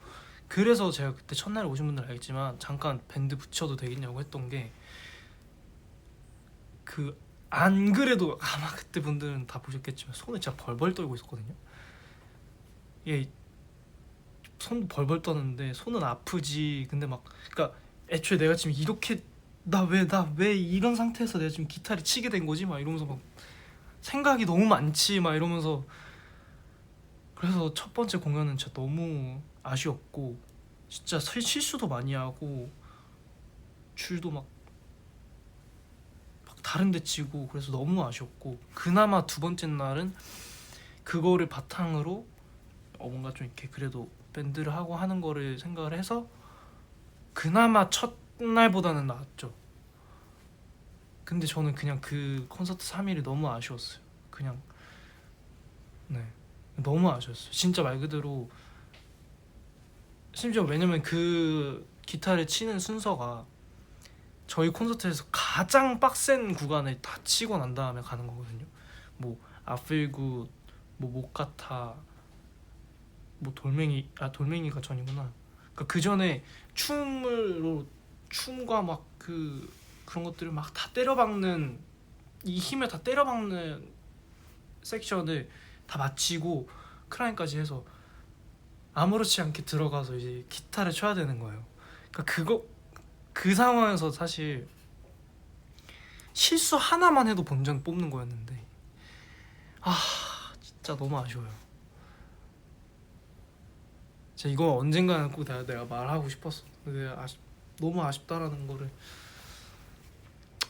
그래서 제가 그때 첫날에 오신 분들 알겠지만 잠깐 밴드 붙여도 되겠냐고 했던 게 안 그래도 아마 그때 분들은 다 보셨겠지만 손을 진짜 벌벌 떨고 있었거든요. 예, 손도 벌벌 떠는데 손은 아프지. 근데 그러니까 애초에 내가 지금 이렇게 나 왜 이런 상태에서 내가 지금 기타를 치게 된 거지? 막 이러면서 막 생각이 너무 많지 막 이러면서. 그래서 첫 번째 공연은 진짜 너무 아쉬웠고 진짜 실수도 많이 하고 줄도 막 다른 데 치고 그래서 너무 아쉬웠고 그나마 두 번째 날은 그거를 바탕으로 뭔가 좀 이렇게 그래도 밴드를 하고 하는 거를 생각을 해서 그나마 첫날보다는 나았죠. 근데 저는 그냥 그 콘서트 3일이 너무 아쉬웠어요. 그냥 너무 아쉬웠어요. 진짜 말 그대로. 심지어 왜냐면 그 기타를 치는 순서가 저희 콘서트에서 가장 빡센 구간을 다 치고 난 다음에 가는 거거든요. 뭐 아필굿, 뭐 목카타, 뭐 돌멩이가 전이구나. 그러니까 그 전에 춤과 막 그런 것들을 막 다 때려박는, 이 힘을 다 때려박는 섹션을 다 마치고 크라인까지 해서 아무렇지 않게 들어가서 이제 기타를 쳐야 되는 거예요. 그러니까 그 상황에서 사실 실수 하나만 해도 본전 뽑는 거였는데 진짜 너무 아쉬워요. 진짜 이거 언젠가는 꼭 내가 말하고 싶었어. 근데 너무 아쉽다라는 거를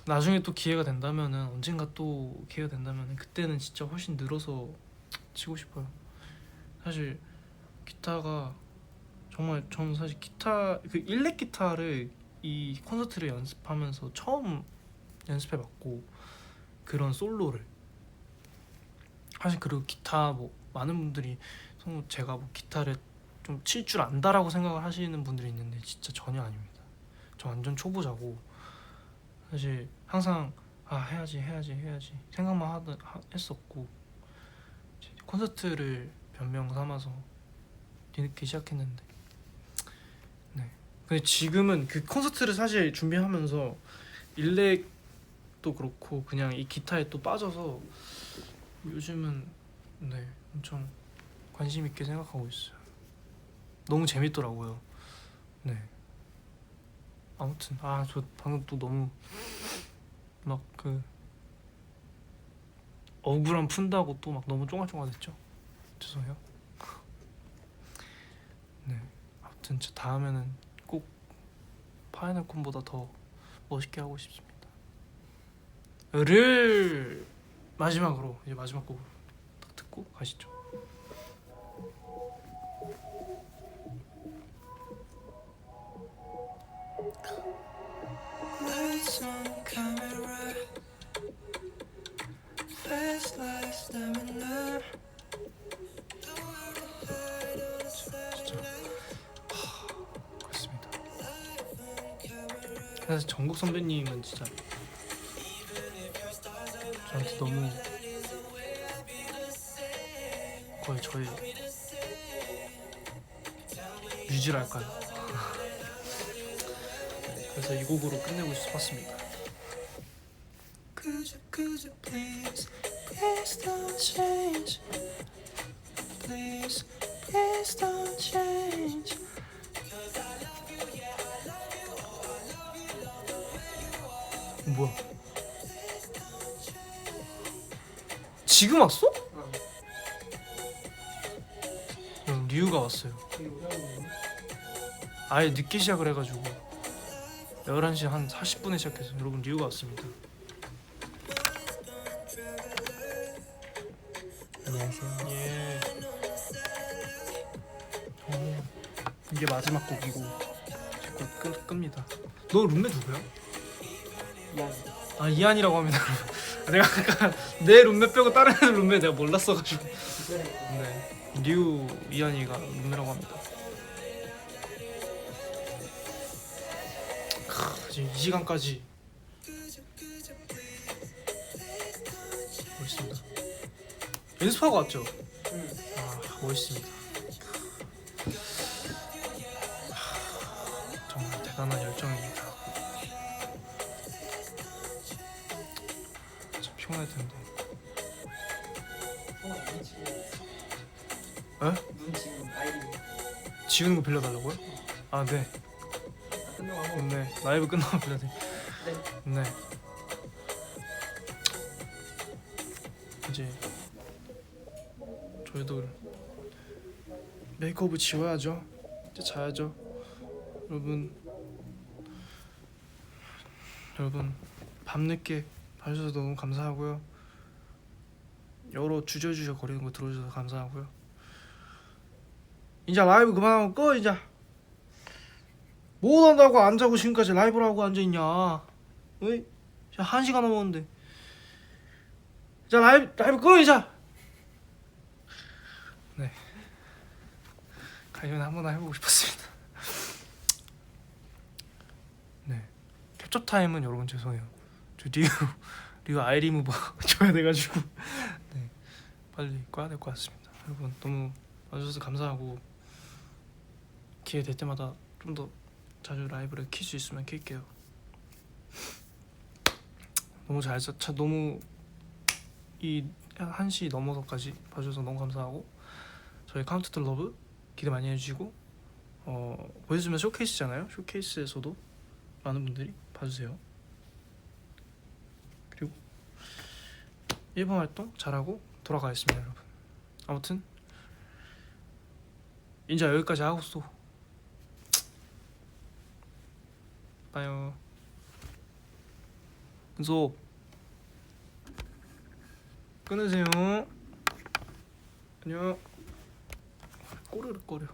나중에 또 기회가 된다면은, 언젠가 또 기회가 된다면은 그때는 진짜 훨씬 늘어서 치고 싶어요. 사실 기타가 정말, 저는 사실 기타 일렉 기타를 이 콘서트를 연습하면서 처음 연습해봤고, 그런 솔로를 사실. 그리고 기타 뭐 많은 분들이 제가 뭐 기타를 좀 칠 줄 안다라고 생각을 하시는 분들이 있는데 진짜 전혀 아닙니다. 저 완전 초보자고 사실 항상 해야지 생각만 했었고 콘서트를 변명 삼아서 뒤늦게 시작했는데 근데 지금은 그 콘서트를 사실 준비하면서 일렉도 그렇고 그냥 이 기타에 또 빠져서 요즘은 엄청 관심 있게 생각하고 있어요. 너무 재밌더라고요. 아무튼 저 방금 또 너무 막 억울함 푼다고 또 막 너무 쫑알쫑알했죠. 죄송해요. 아무튼 저 다음에는 꼭 파이널 콘보다 더 멋있게 하고 싶습니다. 를 마지막으로 이제 마지막 곡으로 딱 듣고 가시죠. Lights on camera, fast like stamina. 사실 정국 선배님은 진짜 저한테 너무 거의 저의 뮤즈랄까요. 그래서 이 곡으로 끝내고 싶었습니다. Could you please don't change. Please don't change. 뭐야? 지금 왔어? 형 류가 왔어요. 아예 늦게 시작을 해가지고 11시 한 40분에 시작해서 여러분 류가 왔습니다. 안녕하세요. 예. 이게 마지막 곡이고 곧 끕니다. 너 룸메 누구야? 이한. 아 이한이라고 합니다. 내가 아까 내 룸메 빼고 다른 애들 룸메 내가 몰랐어가지고. 네. 류 이한이가 룸메라고 합니다. 지금 이 시간까지 멋있습니다. 연습하고 왔죠? 아 멋있습니다. 정말 대단한 열정입니다. 참 피곤할 텐데. 에? 눈 지금 아이디 지우는 거 빌려달라고요? 아 네. 끝나고 네. 라이브 끝나면 빌려드릴. 네. 이제 저희도 메이크업을 지워야죠. 이제 자야죠. 여러분 밤늦게 봐주셔서 너무 감사하고요. 여러 주저주저 거리는 거 들어주셔서 감사하고요. 이제 라이브 그만하고 꺼. 이제 못 한다고 안 자고 지금까지 라이브를 하고 앉아있냐. 왜? 1시간 넘었는데. 자 라이브 꺼 이제. 네. 가요는 한번 해보고 싶었습니다. 네. 캡처 타임은 여러분 죄송해요. 저 리우 아이리무버 줘야 돼가지고 네. 빨리 꺼야 될 것 같습니다. 여러분 너무 와주셔서 감사하고 기회 될 때마다 좀 더 자주 라이브를 킬 수 있으면 킬게요. 너무 너무 이 1시 넘어서까지 봐주셔서 너무 감사하고 저희 카운트 투 러브 기대 많이 해주시고 보여주면 쇼케이스잖아요. 쇼케이스에서도 많은 분들이 봐주세요. 그리고 일본 활동 잘하고 돌아가겠습니다 여러분. 아무튼 이제 여기까지 하고서 봐요. 은소 끊으세요. 안녕. 꼬르륵거려.